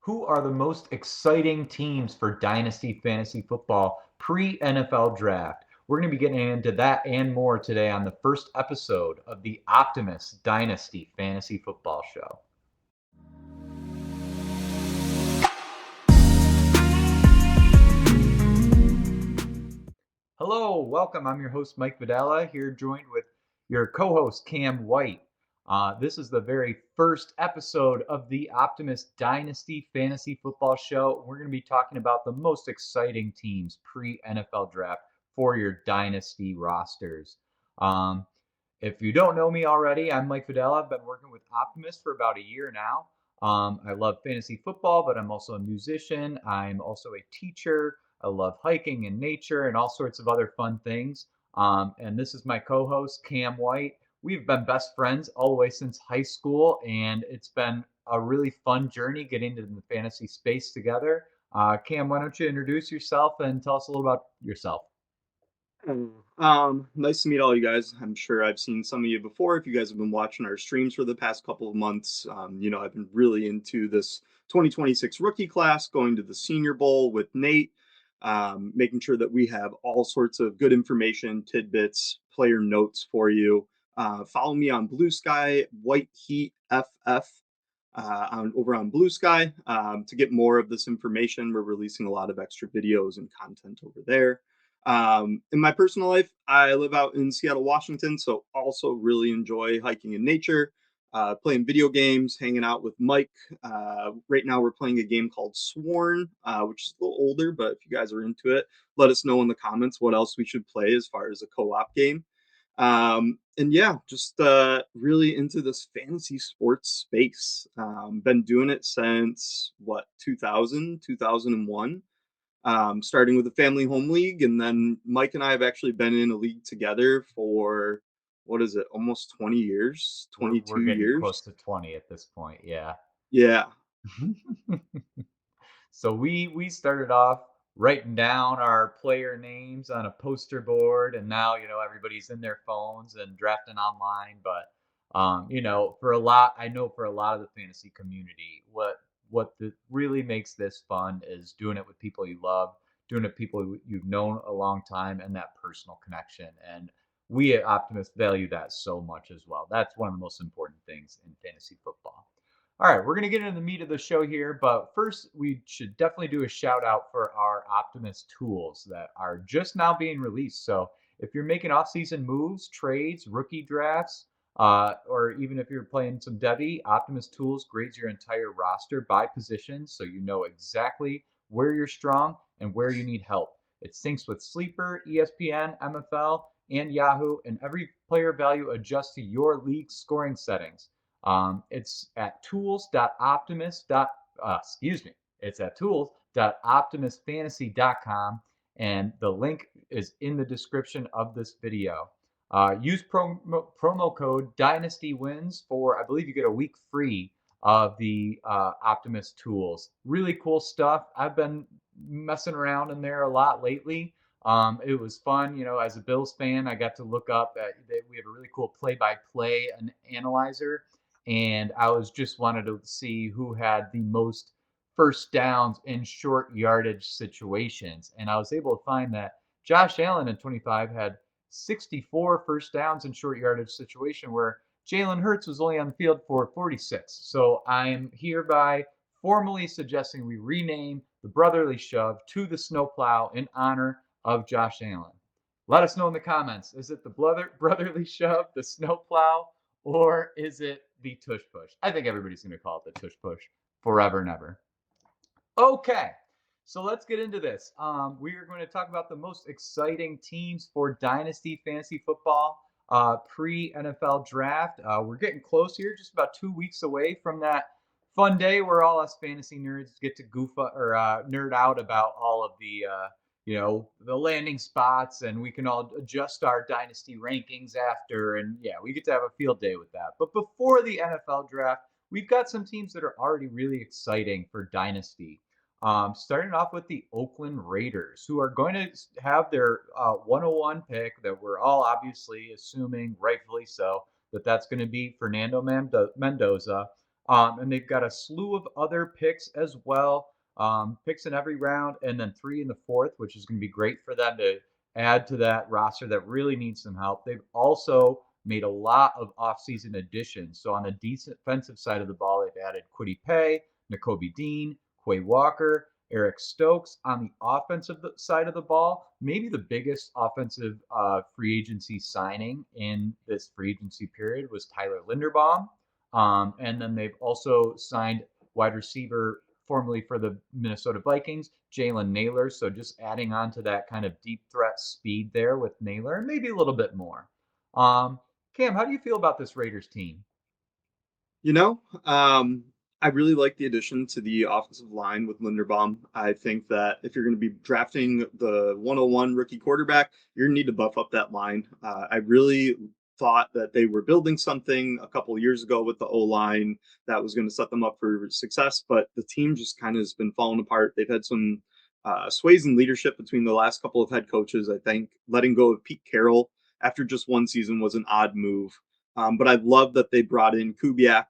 Who are the most exciting teams for Dynasty Fantasy Football pre-NFL Draft? We're going to be getting into that and more today on the first episode of the Optimus Dynasty Fantasy Football Show. Hello, welcome. I'm your host, Mike Vadala, here joined with your co-host, Cam White. This is the very first episode of the Optimus Dynasty Fantasy Football Show. We're going to be talking about the most exciting teams pre-NFL Draft for your Dynasty rosters. If you don't know me already, I'm Mike Vadala. I've been working with Optimus for about a year now. I love fantasy football, but I'm also a musician. I'm also a teacher. I love hiking and nature and all sorts of other fun things. And this is my co-host, Cam White. We've been best friends all the way since high school, and it's been a really fun journey getting into the fantasy space together. Cam, why don't you introduce yourself and tell us a little about yourself? Nice to meet all you guys. I'm sure I've seen some of you before. If you guys have been watching our streams for the past couple of months, I've been really into this 2026 rookie class, going to the Senior Bowl with Nate, making sure that we have all sorts of good information, tidbits, player notes for you. Follow me on Blue Sky, White Heat FF, over on Blue Sky to get more of this information. We're releasing a lot of extra videos and content over there. In my personal life, I live out in Seattle, Washington, so also really enjoy hiking in nature, playing video games, hanging out with Mike. Right now, we're playing a game called Sworn, which is a little older, but if you guys are into it, let us know in the comments what else we should play as far as a co-op game. And yeah, just really into this fantasy sports space. Been doing it since 2001, starting with the family home league. And then Mike and I have actually been in a league together for, what is it, almost 20 years, We're 22 getting close years. to 20 at this point, yeah. Yeah. So we started off writing down our player names on a poster board, and now everybody's in their phones and drafting online. But for a lot, I know for a lot of the fantasy community, really makes this fun is doing it with people you love, doing it with people you've known a long time, and that personal connection. And we at Optimus value that so much as well. That's one of the most important things in fantasy football. All right, we're going to get into the meat of the show here, but first we should definitely do a shout out for our Optimus tools that are just now being released. So if you're making off-season moves, trades, rookie drafts, or even if you're playing some Debbie, Optimus Tools grades your entire roster by position, so you know exactly where you're strong and where you need help. It syncs with Sleeper, ESPN, MFL, and Yahoo, and every player value adjusts to your league scoring settings. It's at tools.optimus. It's at tools.optimusfantasy.com, and the link is in the description of this video. Use promo code Dynasty Wins for, I believe, you get a week free of the Optimus tools. Really cool stuff. I've been messing around in there a lot lately. It was fun, as a Bills fan, I got to look up at, we have a really cool play-by-play analyzer, and I was just wanted to see who had the most first downs in short yardage situations. And I was able to find that Josh Allen in 25 had 64 first downs in short yardage situation, where Jalen Hurts was only on the field for 46. So I'm hereby formally suggesting we rename the brotherly shove to the snowplow in honor of Josh Allen. Let us know in the comments. Is it the brotherly shove, the snowplow, or is it the tush push? I think everybody's going to call it the tush push forever and ever. Okay, so let's get into this. We are going to talk about the most exciting teams for Dynasty Fantasy Football pre-NFL Draft. We're getting close here, just about 2 weeks away from that fun day where all us fantasy nerds get to nerd out about all of the landing spots, and we can all adjust our dynasty rankings after, and yeah, we get to have a field day with that. But before the NFL Draft, we've got some teams that are already really exciting for dynasty. Starting off with the Oakland Raiders, who are going to have their 101 pick that we're all obviously assuming, rightfully so, that that's going to be Fernando Mendoza. And they've got a slew of other picks as well, picks in every round, and then 3 in the fourth, which is going to be great for them to add to that roster that really needs some help. They've also made a lot of offseason additions. So on the defensive side of the ball, they've added Kwity Paye, Nakobe Dean, Quay Walker, Eric Stokes. On the offensive side of the ball, maybe the biggest offensive free agency signing in this free agency period was Tyler Linderbaum. And then they've also signed wide receiver formerly for the Minnesota Vikings, Jalen Naylor. So just adding on to that kind of deep threat speed there with Naylor, and maybe a little bit more. Cam, how do you feel about this Raiders team? You know, I really like the addition to the offensive line with Linderbaum. I think that if you're going to be drafting the 101 rookie quarterback, you're going to need to buff up that line. I really thought that they were building something a couple of years ago with the O line that was going to set them up for success, but the team just kind of has been falling apart. They've had some sways in leadership between the last couple of head coaches. I think letting go of Pete Carroll after just one season was an odd move. But I love that they brought in Kubiak.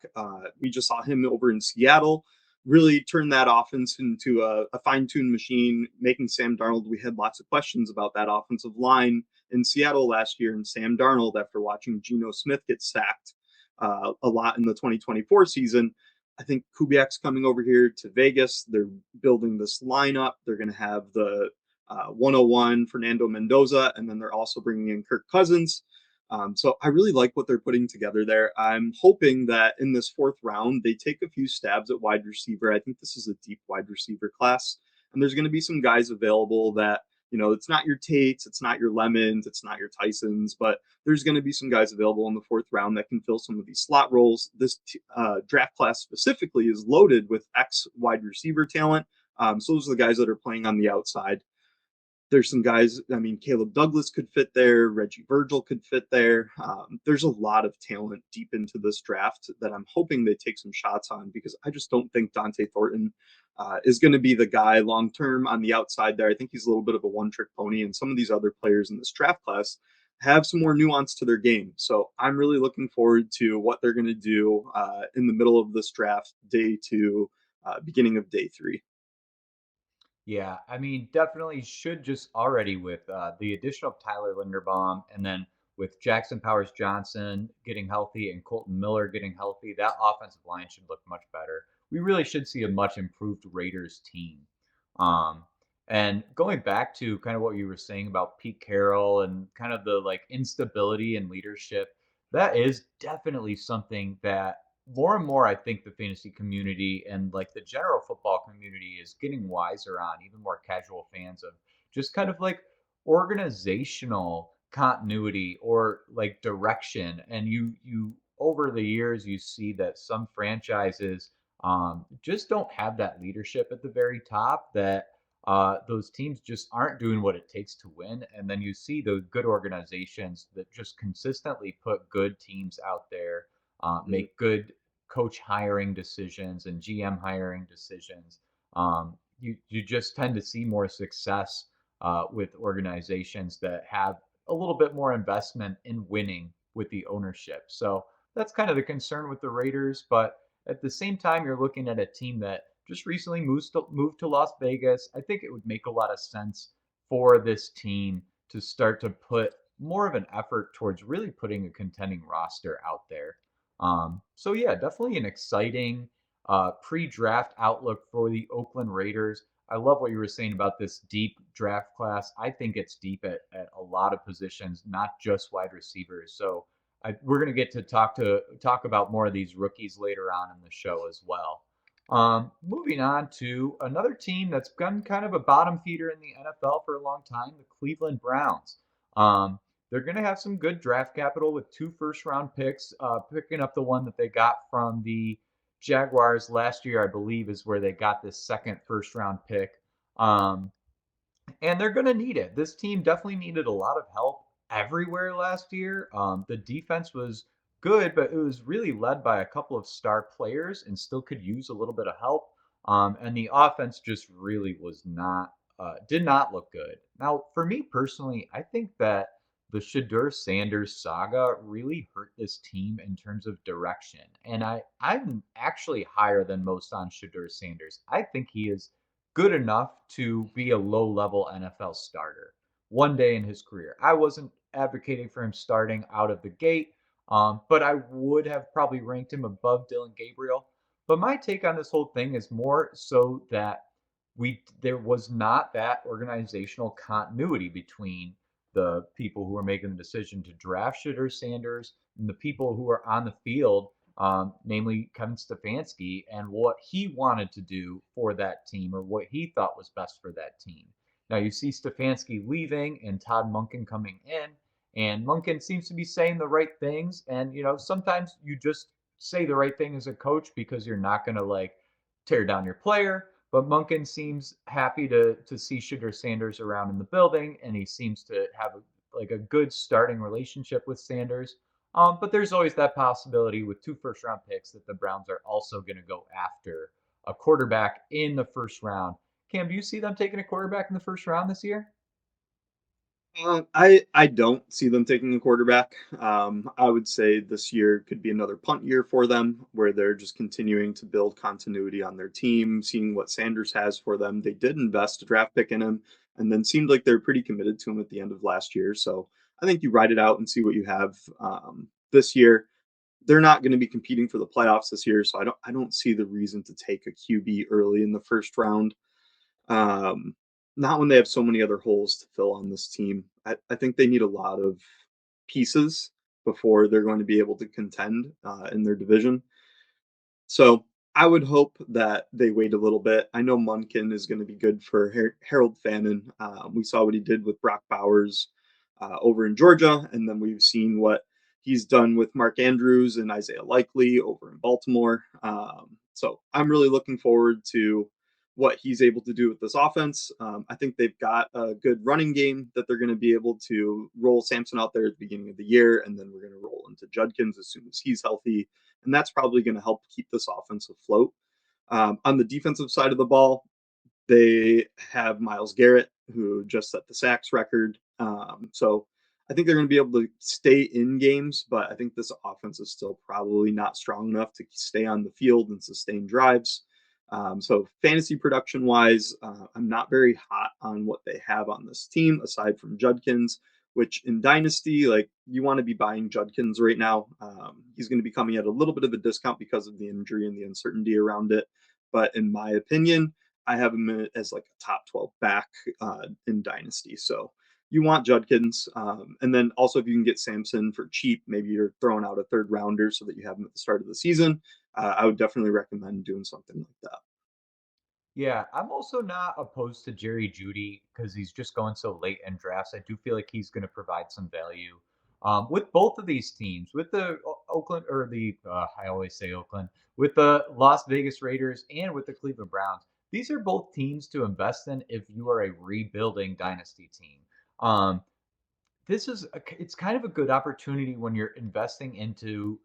We just saw him over in Seattle really turn that offense into a fine-tuned machine, making Sam Darnold. We had lots of questions about that offensive line in Seattle last year, and Sam Darnold, after watching Geno Smith get sacked a lot in the 2024 season. I think Kubiak's coming over here to Vegas. They're building this lineup. They're going to have the 101 Fernando Mendoza, and then they're also bringing in Kirk Cousins. So I really like what they're putting together there. I'm hoping that in this fourth round, they take a few stabs at wide receiver. I think this is a deep wide receiver class, and there's going to be some guys available that, it's not your Tates, it's not your Lemons, it's not your Tysons, but there's going to be some guys available in the fourth round that can fill some of these slot roles. This draft class specifically is loaded with ex wide receiver talent. So those are the guys that are playing on the outside. There's some guys, I mean, Caleb Douglas could fit there. Reggie Virgil could fit there. There's a lot of talent deep into this draft that I'm hoping they take some shots on, because I just don't think Dante Thornton is going to be the guy long term on the outside there. I think he's a little bit of a one trick pony, and some of these other players in this draft class have some more nuance to their game. So I'm really looking forward to what they're going to do in the middle of this draft, day two, beginning of day three. Yeah, I mean, definitely should just already with the addition of Tyler Linderbaum and then with Jackson Powers Johnson getting healthy and Colton Miller getting healthy, that offensive line should look much better. We really should see a much improved Raiders team. Um, and going back to kind of what you were saying about Pete Carroll and kind of the like instability in leadership, that is definitely something that more and more I think the fantasy community and like the general football community is getting wiser on, even more casual fans of just kind of like organizational continuity or like direction. And you over the years you see that some franchises just don't have that leadership at the very top, that those teams just aren't doing what it takes to win. And then you see those good organizations that just consistently put good teams out there, Mm. make good coach hiring decisions and GM hiring decisions. You just tend to see more success with organizations that have a little bit more investment in winning with the ownership. So that's kind of the concern with the Raiders. But at the same time, you're looking at a team that just recently moved to Las Vegas. I think it would make a lot of sense for this team to start to put more of an effort towards really putting a contending roster out there. So yeah, definitely an exciting pre-draft outlook for the Oakland Raiders. I love what you were saying about this deep draft class. I think it's deep at a lot of positions, not just wide receivers. So we're going to get to talk about more of these rookies later on in the show as well. Moving on to another team that's been kind of a bottom feeder in the NFL for a long time, the Cleveland Browns. Um, they're going to have some good draft capital with 2 first-round picks, picking up the one that they got from the Jaguars last year, I believe, is where they got this second first-round pick. Um, and they're going to need it. This team definitely needed a lot of help everywhere last year. The defense was good, but it was really led by a couple of star players and still could use a little bit of help. And the offense just really was not, did not look good. Now, for me personally, I think that the Shadur Sanders saga really hurt this team in terms of direction. And I'm actually higher than most on Shadur Sanders. I think he is good enough to be a low-level NFL starter one day in his career. I wasn't advocating for him starting out of the gate, but I would have probably ranked him above Dylan Gabriel. But my take on this whole thing is more so that there was not that organizational continuity between the people who were making the decision to draft Shadur Sanders and the people who were on the field, namely Kevin Stefanski, and what he wanted to do for that team or what he thought was best for that team. Now you see Stefanski leaving and Todd Monken coming in, and Monken seems to be saying the right things. And sometimes you just say the right thing as a coach because you're not going to like tear down your player. But Monken seems happy to see Shadur Sanders around in the building, and he seems to have a good starting relationship with Sanders. But there's always that possibility with 2 first-round picks that the Browns are also going to go after a quarterback in the first round. Cam, do you see them taking a quarterback in the first round this year? I don't see them taking a quarterback. I would say this year could be another punt year for them, where they're just continuing to build continuity on their team, seeing what Sanders has for them. They did invest a draft pick in him, and then seemed like they're pretty committed to him at the end of last year. So I think you ride it out and see what you have this year. They're not going to be competing for the playoffs this year, so I don't see the reason to take a QB early in the first round. Um, Not when they have so many other holes to fill on this team. I think they need a lot of pieces before they're going to be able to contend in their division. So I would hope that they wait a little bit. I know Munkin is going to be good for Harold Fannin. We saw what he did with Brock Bowers over in Georgia, and then we've seen what he's done with Mark Andrews and Isaiah Likely over in Baltimore. So I'm really looking forward to what he's able to do with this offense. I think they've got a good running game that they're going to be able to roll Sampson out there at the beginning of the year, and then we're going to roll into Judkins as soon as he's healthy, and that's probably going to help keep this offense afloat. On the defensive side of the ball, they have Miles Garrett, who just set the sacks record. So I think they're going to be able to stay in games, but I think this offense is still probably not strong enough to stay on the field and sustain drives. So fantasy production wise, I'm not very hot on what they have on this team aside from Judkins, which in Dynasty, like you want to be buying Judkins right now. He's going to be coming at a little bit of a discount because of the injury and the uncertainty around it. But in my opinion, I have him as like a top 12 back in Dynasty. So you want Judkins. And then also, if you can get Sampson for cheap, maybe you're throwing out a third rounder so that you have him at the start of the season. I would definitely recommend doing something like that. Yeah, I'm also not opposed to Jerry Judy because he's just going so late in drafts. I do feel like he's going to provide some value with both of these teams, with the Oakland or the I always say Oakland, with the Las Vegas Raiders and with the Cleveland Browns. These are both teams to invest in if you are a rebuilding dynasty team. Um, it's kind of a good opportunity when you're investing into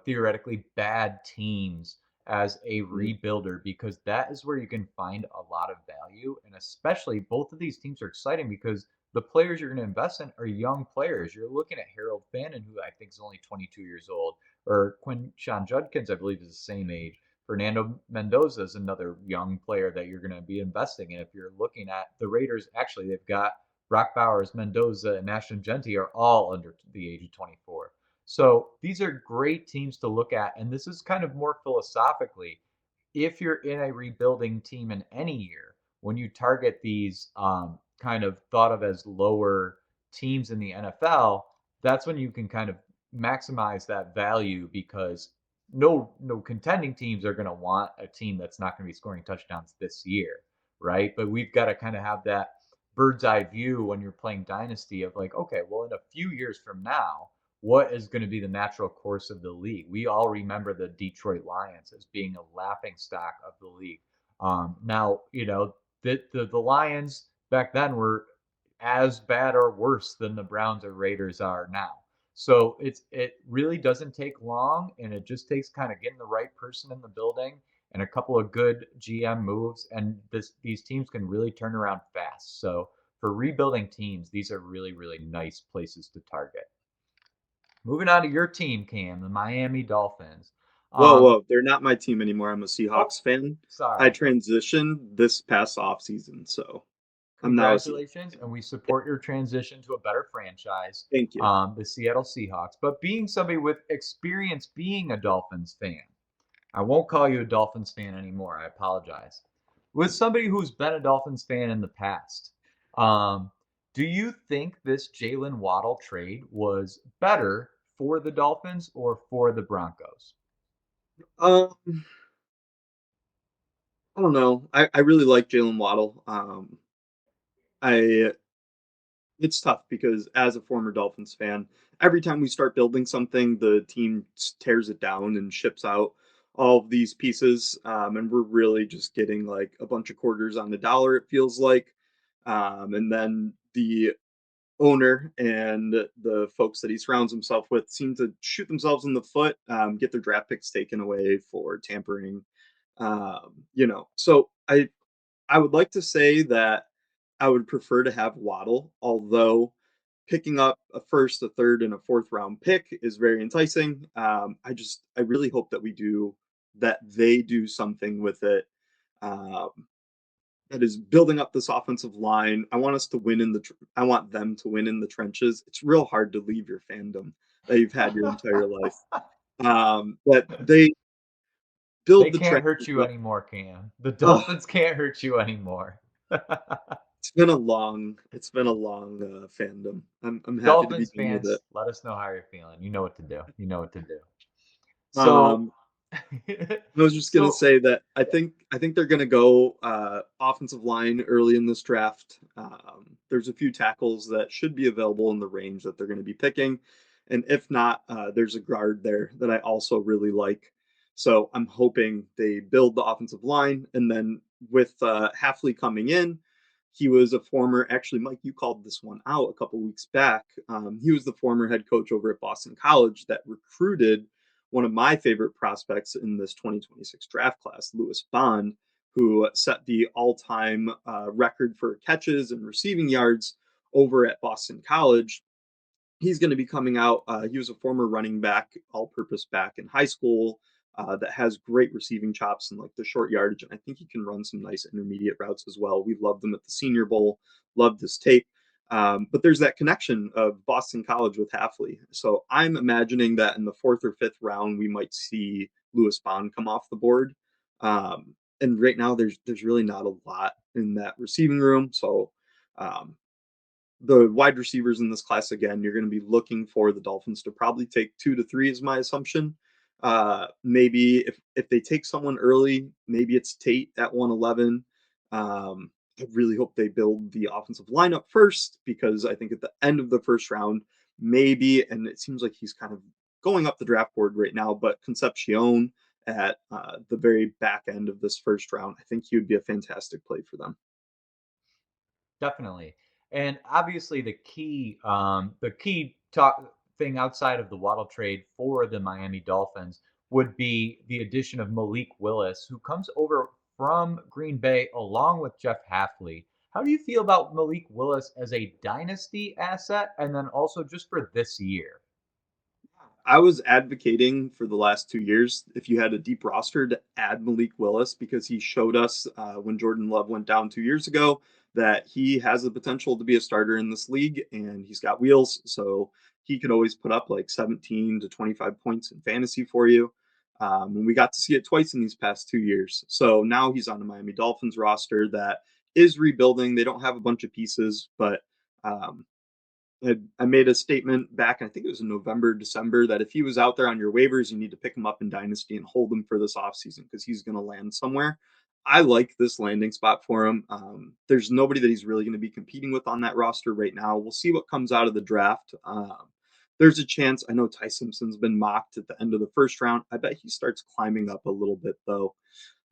theoretically bad teams as a Mhm. rebuilder, because that is where you can find a lot of value. And especially both of these teams are exciting because the players you're going to invest in are young players. You're looking at Harold Fannin, who I think is only 22 years old, or Quinshon Judkins, I believe, is the same age. Fernando Mendoza is another young player that you're going to be investing in. If you're looking at the Raiders, actually, they've got Brock Bowers, Mendoza, and Ashton Genty are all under the age of 24. So these are great teams to look at. And this is kind of more philosophically, if you're in a rebuilding team in any year, when you target these kind of thought of as lower teams in the NFL, that's when you can kind of maximize that value, because no contending teams are going to want a team that's not going to be scoring touchdowns this year, right? But we've got to kind of have that bird's eye view when you're playing dynasty of like, okay, well, in a few years from now, what is going to be the natural course of the league? We all remember the Detroit Lions as being a laughing stock of the league. Now, the Lions back then were as bad or worse than the Browns or Raiders are now. So it really doesn't take long, and it just takes kind of getting the right person in the building and a couple of good GM moves, and these teams can really turn around fast. So for rebuilding teams, these are really, really nice places to target. Moving on to your team, Cam, the Miami Dolphins. Whoa, Um, whoa, they're not my team anymore. I'm a oh, Seahawks fan. I sorry. transitioned this past offseason, so I'm now a Seahawks Congratulations, and fan. we support your transition to a better franchise, Thank you. the Seattle Seahawks. But being somebody with experience being a Dolphins fan, I won't call you a Dolphins fan anymore. I apologize. With somebody who's been a Dolphins fan in the past, um, do you think this Jaylen Waddle trade was better for the Dolphins or for the Broncos? Um, I don't know. I really like Jaylen Waddle. I It's tough because as a former Dolphins fan, every time we start building something, the team tears it down and ships out all of these pieces, and we're really just getting like a bunch of quarters on the dollar. It feels like, and then the owner and the folks that he surrounds himself with seem to shoot themselves in the foot, get their draft picks taken away for tampering. So I would like to say that I would prefer to have Waddle, although picking up a first, a third, and a fourth round pick is very enticing. I really hope that they do something with it. Um, that is building up this offensive line. I want us to win I want them to win in the trenches. It's real hard to leave your fandom that you've had your entire life. But they They build the can't trenches hurt you up. anymore, Cam. The Oh, Dolphins can't hurt you anymore. it's been a long fandom. I'm happy to be Dolphins done with it. fans, let us know how you're feeling. You know what to do. You know what to do. So, Um, I was just gonna so say that I think they're gonna go offensive line early in this draft. There's a few tackles that should be available in the range that they're going to be picking, and if not, there's a guard there that I also really like. So I'm hoping they build the offensive line, and then with Halfley coming in, he was a former. Actually, Mike, you called this one out a couple weeks back. He was the former head coach over at Boston College that recruited one of my favorite prospects in this 2026 draft class, Lewis Bond, who set the all-time record for catches and receiving yards over at Boston College. He's going to be coming out. He was a former running back, all-purpose back in high school that has great receiving chops and like the short yardage, and I think he can run some nice intermediate routes as well. We loved him at the Senior Bowl, loved his tape. But there's that connection of Boston College with Halfley. So I'm imagining that in the fourth or fifth round, we might see Lewis Bond come off the board. And right now, there's really not a lot in that receiving room. So um, the wide receivers in this class again, you're going to be looking for the Dolphins to probably take 2 to 3 is my assumption. Maybe if they take someone early, maybe it's Tate at 111. I really hope they build the offensive lineup first because I think at the end of the first round, maybe, and it seems like he's kind of going up the draft board right now, but Concepcion at the very back end of this first round, I think he would be a fantastic play for them. definitely. And obviously the key talk thing outside of the Waddle trade for the Miami Dolphins would be the addition of Malik Willis, who comes over from Green Bay along with Jeff Halfley. How do you feel about Malik Willis as a dynasty asset and then also just for this year? I was advocating for the last 2 years if you had a deep roster to add Malik Willis because he showed us when Jordan Love went down 2 years ago that he has the potential to be a starter in this league and he's got wheels. So he could always put up like 17 to 25 points in fantasy for you. And we got to see it twice in these past 2 years. So now he's on the Miami Dolphins roster that is rebuilding. They don't have a bunch of pieces, but um, I made a statement back, I think it was in November, December, that if he was out there on your waivers, you need to pick him up in Dynasty and hold him for this offseason because he's going to land somewhere. I like this landing spot for him. There's nobody that he's really going to be competing with on that roster right now. We'll see what comes out of the draft. There's a chance. I know Ty Simpson's been mocked at the end of the first round. I bet he starts climbing up a little bit, though.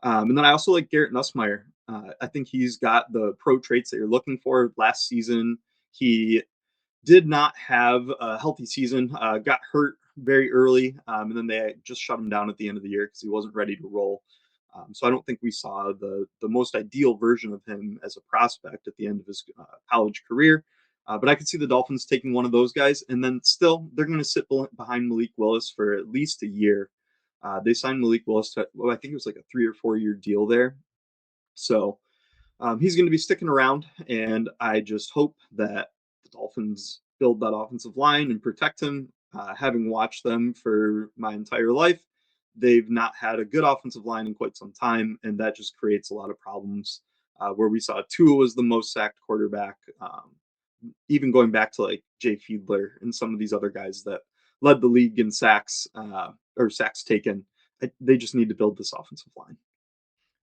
And then I also like Garrett Nussmeyer. I think he's got the pro traits that you're looking for. Last season, he did not have a healthy season, got hurt very early, and then they just shut him down at the end of the year because he wasn't ready to roll. So I don't think we saw the most ideal version of him as a prospect at the end of his college career. But I could see the Dolphins taking one of those guys, and then still they're going to sit behind Malik Willis for at least a year. They signed Malik Willis to, well, I think it was like a 3 or 4 year deal there. So he's going to be sticking around, and I just hope that the Dolphins build that offensive line and protect him. Having watched them for my entire life, they've not had a good offensive line in quite some time, and that just creates a lot of problems. Where we saw Tua was the most sacked quarterback, even going back to like Jay Fiedler and some of these other guys that led the league in sacks or sacks taken. They just need to build this offensive line.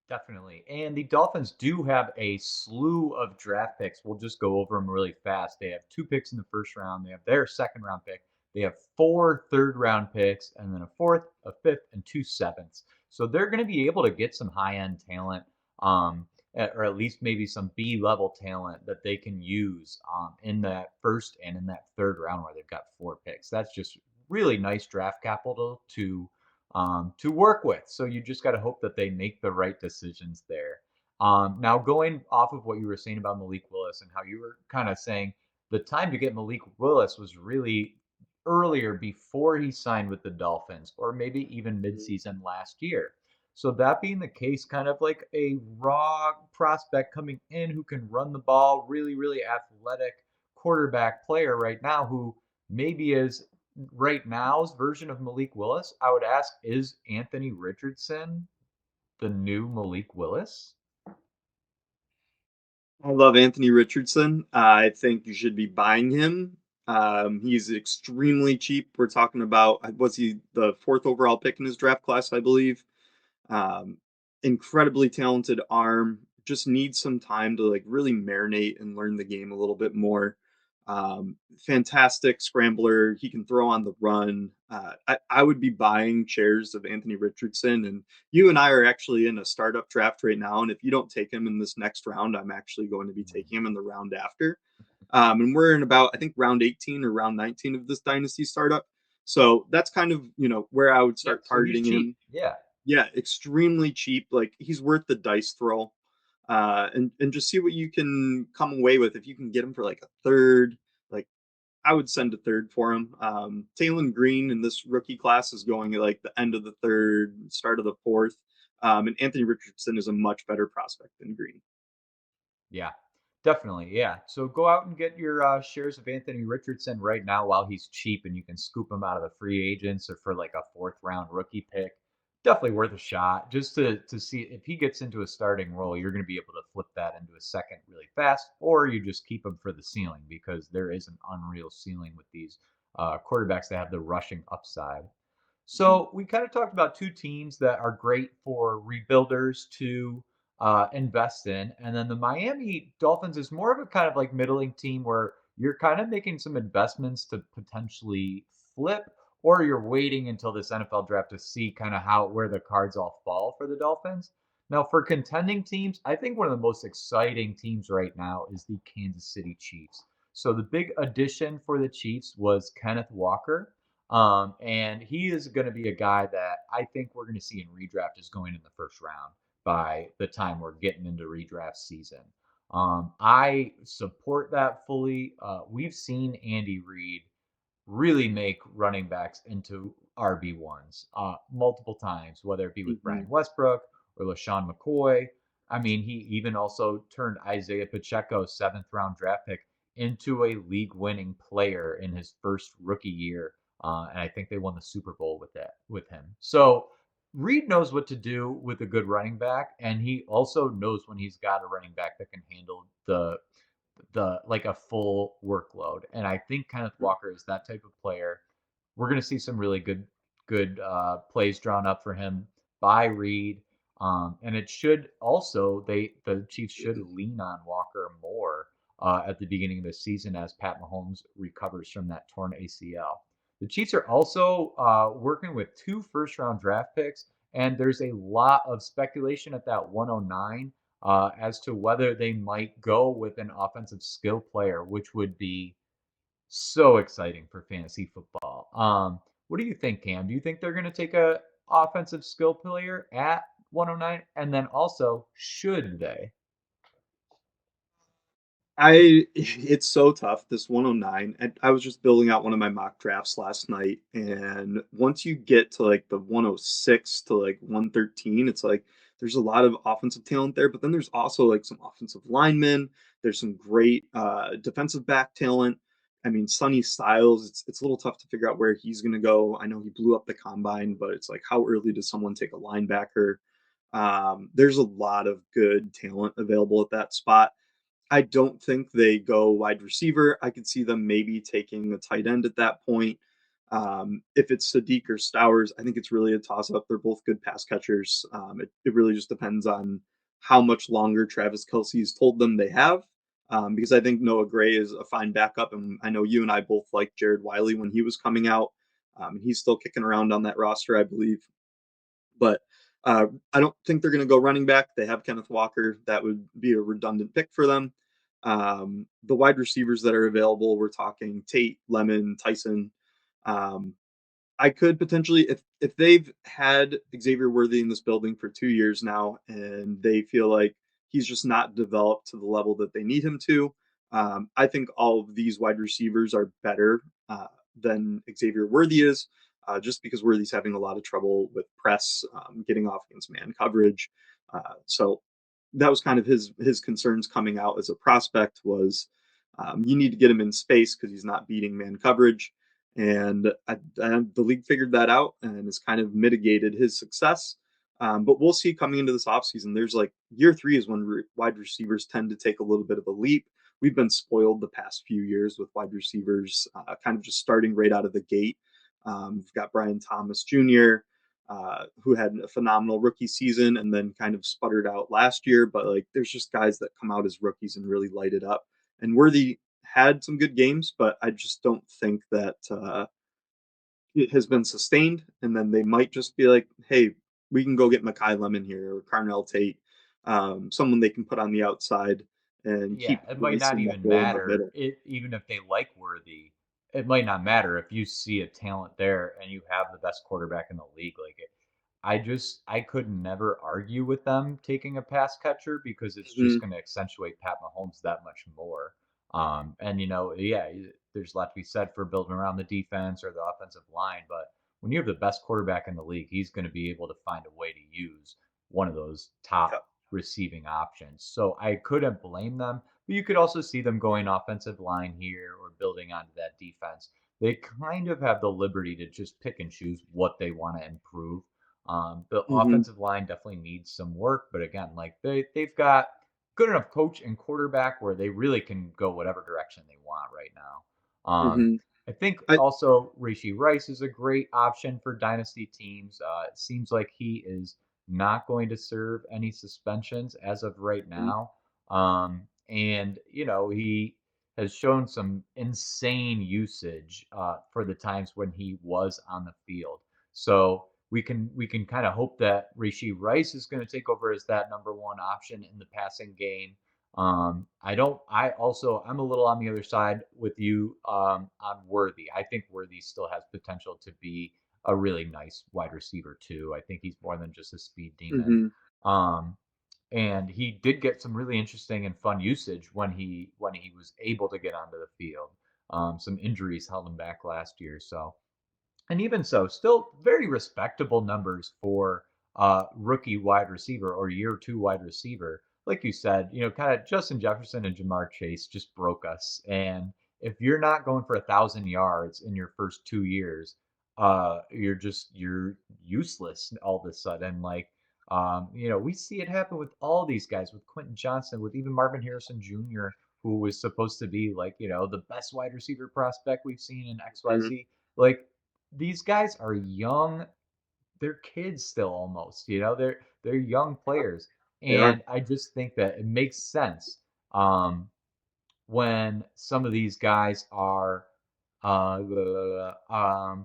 Definitely. And the Dolphins do have a slew of draft picks. We'll just go over them really fast. They have 2 picks in the first round. They have their second round pick. They have 4 third round picks, and then a fourth, a fifth, and 2 sevenths. So they're going to be able to get some high end talent, or at least maybe some B level talent that they can use in that first and in that third round where they've got 4 picks. That's just really nice draft capital to work with. So you just got to hope that they make the right decisions there. Now, going off of what you were saying about Malik Willis and how you were kind of saying the time to get Malik Willis was really earlier before he signed with the Dolphins, or maybe even midseason last year. So that being the case, kind of like a raw prospect coming in who can run the ball, really, really athletic quarterback player right now who maybe is right now's version of Malik Willis, I would ask, is Anthony Richardson the new Malik Willis? I love Anthony Richardson. I think you should be buying him. He's extremely cheap. We're talking about, was he the fourth overall pick in his draft class, I believe? Um, Incredibly talented arm. Just needs some time to like really marinate and learn the game a little bit more. Fantastic scrambler. He can throw on the run. I would be buying shares of Anthony Richardson, and you and I are actually in a startup draft right now. And if you don't take him in this next round, I'm actually going to be taking him in the round after. And we're in about, I think, round 18 or round 19 of this dynasty startup. So that's kind of, where I would Yeah, start so he's targeting cheap. him. Yeah. Yeah, extremely cheap. Like he's worth the dice throw, and just see what you can come away with. If you can get him for like a third, like I would send a third for him. Taylon Green in this rookie class is going at like the end of the third, start of the fourth, and Anthony Richardson is a much better prospect than Green. Yeah, definitely. Yeah. So go out and get your shares of Anthony Richardson right now while he's cheap and you can scoop him out of the free agents or for like a 4th round rookie pick. Definitely worth a shot just to see if he gets into a starting role, you're going to be able to flip that into a second really fast, or you just keep him for the ceiling because there is an unreal ceiling with these quarterbacks that have the rushing upside. Mhm. So we kind of talked about 2 teams that are great for rebuilders to invest in, and then the Miami Dolphins is more of a kind of like middling team where you're kind of making some investments to potentially flip, or you're waiting until this NFL draft to see kind of how where the cards all fall for the Dolphins. Now, for contending teams, I think one of the most exciting teams right now is the Kansas City Chiefs. So the big addition for the Chiefs was Kenneth Walker. And he is going to be a guy that I think we're going to see in redraft is going in the first round by the time we're getting into redraft season. I support that fully. We've seen Andy Reid really make running backs into RB1s multiple times, whether it be with Mhm. Brian Westbrook or LaShawn McCoy. I mean, he even also turned Isaiah Pacheco, 7th round draft pick, into a league winning player in his first rookie year. And I think they won the Super Bowl with him. So Reed knows what to do with a good running back, and he also knows when he's got a running back that can handle the like a full workload. And I think Kenneth Walker is that type of player. We're going to see some really good plays drawn up for him by Reed. And it should also the Chiefs should lean on Walker more at the beginning of the season as Pat Mahomes recovers from that torn ACL. The Chiefs are also working with 2 first-round draft picks, and there's a lot of speculation at that 109 as to whether they might go with an offensive skill player, which would be so exciting for fantasy football. What do you think, Cam? Do you think they're going to take a offensive skill player at 109? And then also, should they? It's so tough, this 109. And I was just building out one of my mock drafts last night, and once you get to like the 106 to like 113, it's like there's a lot of offensive talent there, but then there's also like some offensive linemen. There's some great defensive back talent. I mean, Sonny Styles, it's a little tough to figure out where he's going to go. I know he blew up the combine, but it's like how early does someone take a linebacker? There's a lot of good talent available at that spot. I don't think they go wide receiver. I could see them maybe taking a tight end at that point. If it's Sadiq or Stowers, I think it's really a toss up. They're both good pass catchers. It really just depends on how much longer Travis Kelsey's told them they have. Because I think Noah Gray is a fine backup. And I know you and I both liked Jared Wiley when he was coming out. He's still kicking around on that roster, I believe. But I don't think they're going to go running back. They have Kenneth Walker. That would be a redundant pick for them. The wide receivers that are available, we're talking Tate, Lemon, Tyson. Um, I could potentially, if they've had Xavier Worthy in this building for 2 years now, and they feel like he's just not developed to the level that they need him to, I think all of these wide receivers are better than Xavier Worthy is, just because Worthy's having a lot of trouble with press, getting off against man coverage. So that was kind of his concerns coming out as a prospect was you need to get him in space because he's not beating man coverage. And the league figured that out and has kind of mitigated his success. But we'll see coming into this offseason. There's like year three is when wide receivers tend to take a little bit of a leap. We've been spoiled the past few years with wide receivers kind of just starting right out of the gate. We've got Brian Thomas Jr., who had a phenomenal rookie season and then kind of sputtered out last year. But like, there's just guys that come out as rookies and really light it up. And Worthy had some good games, but I just don't think that it has been sustained. And then they might just be like, hey, we can go get Makai Lemon here or Carnell Tate, someone they can put on the outside and Yeah, keep it might Willis not in that even role in the matter. middle. Even if they like Worthy, it might not matter if you see a talent there and you have the best quarterback in the league. Like it, I could never argue with them taking a pass catcher because it's just Hmm. going to accentuate Pat Mahomes that much more. And yeah, there's a lot to be said for building around the defense or the offensive line, but when you have the best quarterback in the league, he's going to be able to find a way to use one of those Yeah. top receiving options. So I couldn't blame them, but you could also see them going offensive line here or building onto that defense. They kind of have the liberty to just pick and choose what they want to improve. The Hmm. offensive line definitely needs some work, but again, like they've got good enough coach and quarterback where they really can go whatever direction they want right now. Hmm. I think I, also Rashee Rice is a great option for dynasty teams. It seems like he is not going to serve any suspensions as of right now. And he has shown some insane usage for the times when he was on the field. So we can kind of hope that Rashee Rice is going to take over as that number one option in the passing game. I don't. I also I'm a little on the other side with you on Worthy. I think Worthy still has potential to be a really nice wide receiver too. I think he's more than just a speed demon. hmm. Um, and he did get some really interesting and fun usage when he was able to get onto the field. Some injuries held him back last year, so and even so, still very respectable numbers for rookie wide receiver or year two wide receiver. Like you said, kind of Justin Jefferson and Jamar Chase just broke us. And if you're not going for 1,000 yards in your first 2 years, you're useless all of a sudden. Like, we see it happen with all these guys, with Quentin Johnson, with even Marvin Harrison Jr., who was supposed to be like, the best wide receiver prospect we've seen in Hmm. XYZ. Like these guys are young. They're kids still almost, they're young players. They are. And I just think that it makes sense when some of these guys are uh, uh, uh,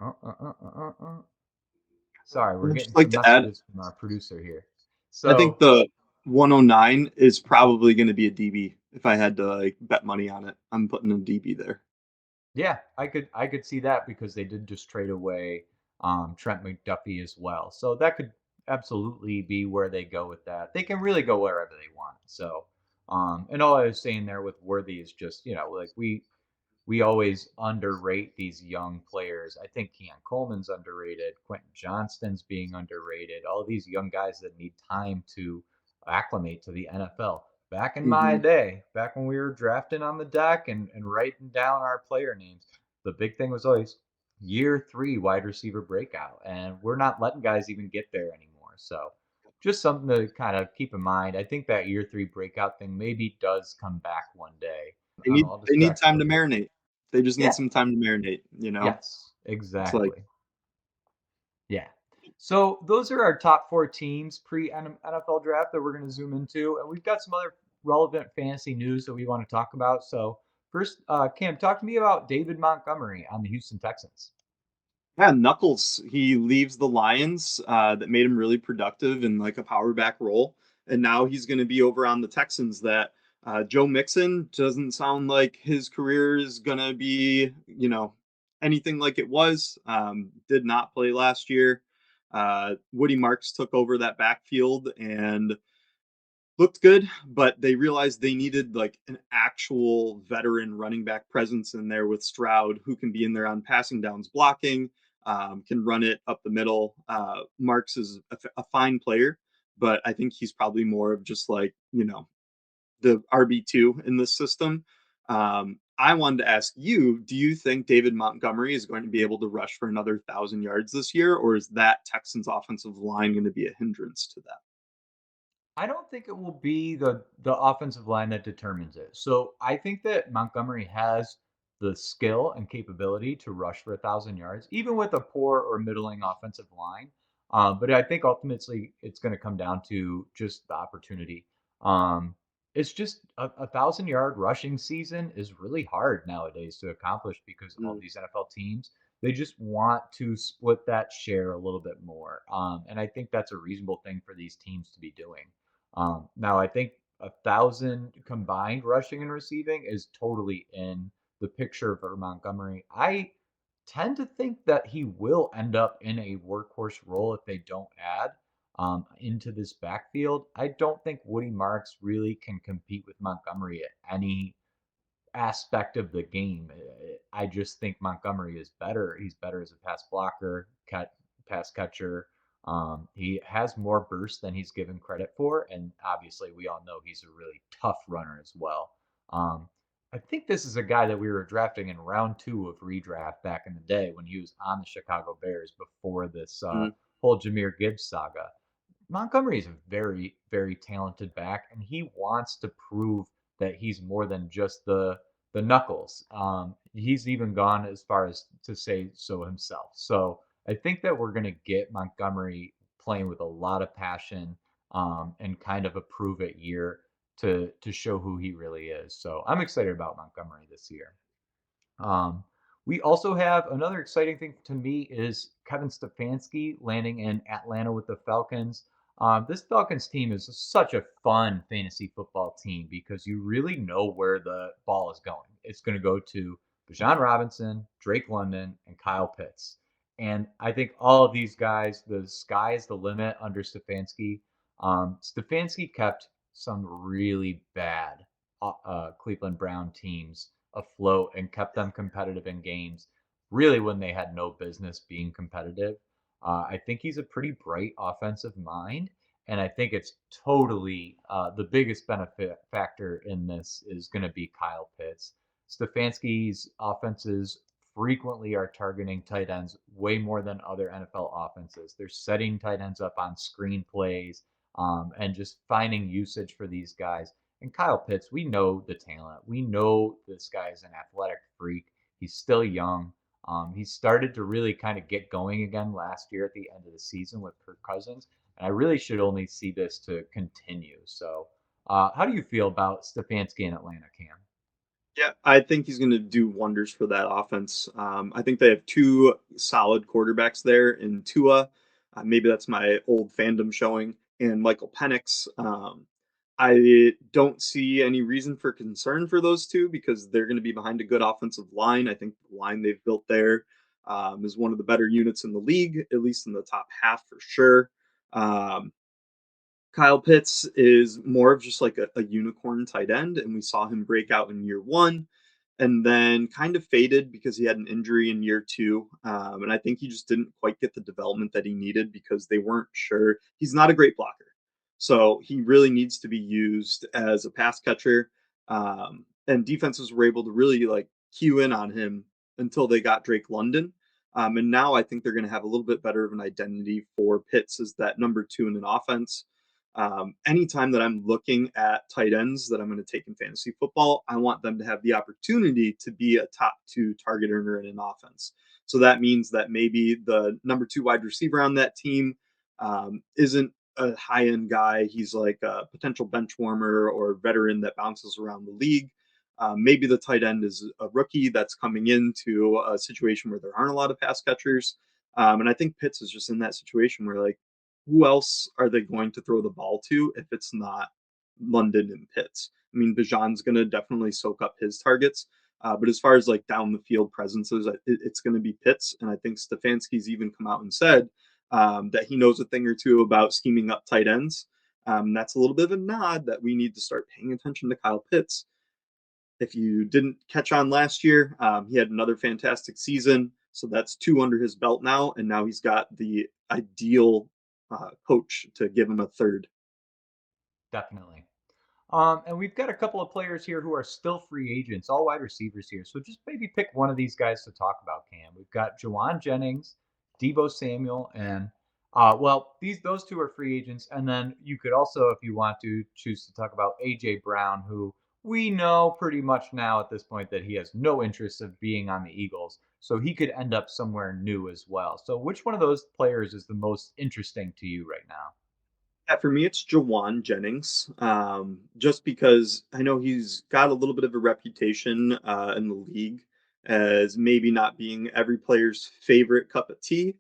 uh, uh, sorry, we're I'd getting just like some to add, messages from our producer here. I think So the 109 is probably going to be a DB. If I had to like bet money on it, I'm putting a DB there. yeah, I could see that because they did just trade away Trent McDuffie as well. So that could absolutely be where they go with that. They can really go wherever they want. So, and all I was saying there with Worthy is just, like we always underrate these young players. I think Keon Coleman's underrated. Quentin Johnston's being underrated. All these young guys that need time to acclimate to the NFL. Back in my Hmm. day, back when we were drafting on the deck and writing down our player names, the big thing was always year 3 wide receiver breakout. And we're not letting guys even get there anymore. So just something to kind of keep in mind. I think that year 3 breakout thing maybe does come back one day. I'll They need distract a time to little bit. marinate. They just need Yeah. some time to marinate, you know? Yes, It's like exactly. Yeah. So those are our top 4 teams pre-NFL draft that we're going to zoom into, and we've got some other relevant fantasy news that we want to talk about. So first, Cam, talk to me about David Montgomery on the Houston Texans. yeah, Knuckles, he leaves the Lions, that made him really productive in like a power back role, and now he's going to be over on the Texans. That Joe Mixon doesn't sound like his career is going to be, anything like it was. Did not play last year. Woody Marks took over that backfield and looked good, but they realized they needed like an actual veteran running back presence in there with Stroud, who can be in there on passing downs, blocking, can run it up the middle. Marks is a fine player, but I think he's probably more of just like the RB2 in this system. I wanted to ask you: do you think David Montgomery is going to be able to rush for another 1,000 yards this year, or is that Texans offensive line going to be a hindrance to that? I don't think it will be the offensive line that determines it. So I think that Montgomery has the skill and capability to rush for 1,000 yards, even with a poor or middling offensive line. But I think ultimately it's going to come down to just the opportunity. Um, it's just a 1,000 yard rushing season is really hard nowadays to accomplish because all Mm, these NFL teams they just want to split that share a little bit more. And I think that's a reasonable thing for these teams to be doing. Now, I think 1,000 combined rushing and receiving is totally in the picture for Montgomery. I tend to think that he will end up in a workhorse role if they don't add into this backfield. I don't think Woody Marks really can compete with Montgomery at any aspect of the game. I just think Montgomery is better. He's better as a pass blocker, pass catcher. He has more burst than he's given credit for, and obviously we all know he's a really tough runner as well. Um, I think this is a guy that we were drafting in round 2 of redraft back in the day when he was on the Chicago Bears before this mm, whole Jahmyr Gibbs saga. Montgomery is a very, very talented back, and he wants to prove that he's more than just the knuckles. He's even gone as far as to say so himself. So I think that we're going to get Montgomery playing with a lot of passion and kind of a prove it year to show who he really is. So I'm excited about Montgomery this year. Um, we also have another exciting thing to me is Kevin Stefanski landing in Atlanta with the Falcons. This Falcons team is such a fun fantasy football team because you really know where the ball is going. It's going to go to Bijan Robinson, Drake London, and Kyle Pitts. And I think all of these guys, the sky is the limit under Stefanski. Stefanski kept some really bad Cleveland Brown teams afloat and kept them competitive in games, really when they had no business being competitive. I think he's a pretty bright offensive mind, and I think it's totally the biggest benefit factor in this is going to be Kyle Pitts. Stefanski's offenses frequently are targeting tight ends way more than other NFL offenses. They're setting tight ends up on screen plays and just finding usage for these guys. And Kyle Pitts, we know the talent. We know this guy is an athletic freak. He's still young. He started to really kind of get going again last year at the end of the season with Kirk Cousins. And I really should only see this to continue. So, how do you feel about Stefanski in Atlanta, Cam? yeah, I think he's going to do wonders for that offense. I think they have two solid quarterbacks there in Tua. Maybe that's my old fandom showing, and Michael Penix. I don't see any reason for concern for those two because they're going to be behind a good offensive line. I think the line they've built there is one of the better units in the league, at least in the top half for sure. Um, Kyle Pitts is more of just like a unicorn tight end, and we saw him break out in year one and then kind of faded because he had an injury in year two. And I think he just didn't quite get the development that he needed because they weren't sure. He's not a great blocker. So he really needs to be used as a pass catcher. And defenses were able to really like cue in on him until they got Drake London. And now I think they're going to have a little bit better of an identity for Pitts as that number two in an offense. Anytime that I'm looking at tight ends that I'm going to take in fantasy football, I want them to have the opportunity to be a top two target earner in an offense. So that means that maybe the number two wide receiver on that team isn't a high end guy. He's like a potential bench warmer or veteran that bounces around the league. Maybe the tight end is a rookie that's coming into a situation where there aren't a lot of pass catchers. And I think Pitts is just in that situation where, like, who else are they going to throw the ball to if it's not London and Pitts? I mean, Bijan's going to definitely soak up his targets. But as far as like down the field presences, it's going to be Pitts. And I think Stefanski's even come out and said that he knows a thing or two about scheming up tight ends. That's a little bit of a nod that we need to start paying attention to Kyle Pitts. If you didn't catch on last year, he had another fantastic season. So that's two under his belt now. And now he's got the ideal coach to give him a third. Definitely. And we've got a couple of players here who are still free agents, all wide receivers here. So just maybe pick one of these guys to talk about, Cam. We've got Jauan Jennings, Deebo Samuel, and well, those two are free agents. And then you could also, if you want to, choose to talk about AJ Brown, who we know pretty much now at this point that he has no interest of being on the Eagles. So he could end up somewhere new as well. So which one of those players is the most interesting to you right now? Yeah, for me, it's Jawan Jennings, just because I know he's got a little bit of a reputation in the league as maybe not being every player's favorite cup of tea.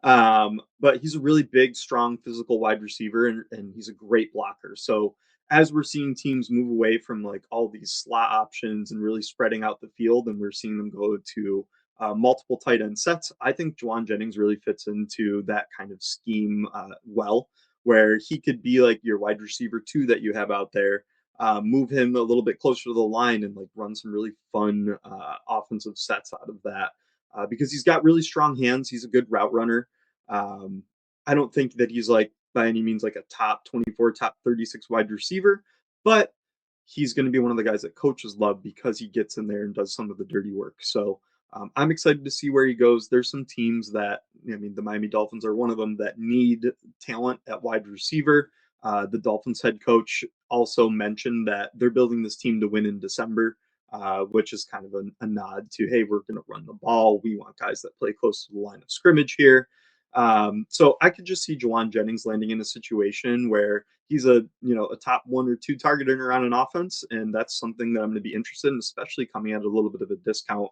But he's a really big, strong, physical wide receiver, and he's a great blocker. So as we're seeing teams move away from like all these slot options and really spreading out the field, and we're seeing them go to multiple tight end sets, I think Jawan Jennings really fits into that kind of scheme well, where he could be like your wide receiver two that you have out there. Move him a little bit closer to the line and like run some really fun offensive sets out of that because he's got really strong hands. He's a good route runner. Um, I don't think that he's like by any means like a top 24, top 36 wide receiver, but he's going to be one of the guys that coaches love because he gets in there and does some of the dirty work. So I'm excited to see where he goes. There's some teams that, I mean, the Miami Dolphins are one of them that need talent at wide receiver. The Dolphins head coach also mentioned that they're building this team to win in December, which is kind of a nod to, hey, we're going to run the ball. We want guys that play close to the line of scrimmage here. So I could just see Jauan Jennings landing in a situation where he's a top one or two target earner on an offense, and that's something that I'm going to be interested in, especially coming at a little bit of a discount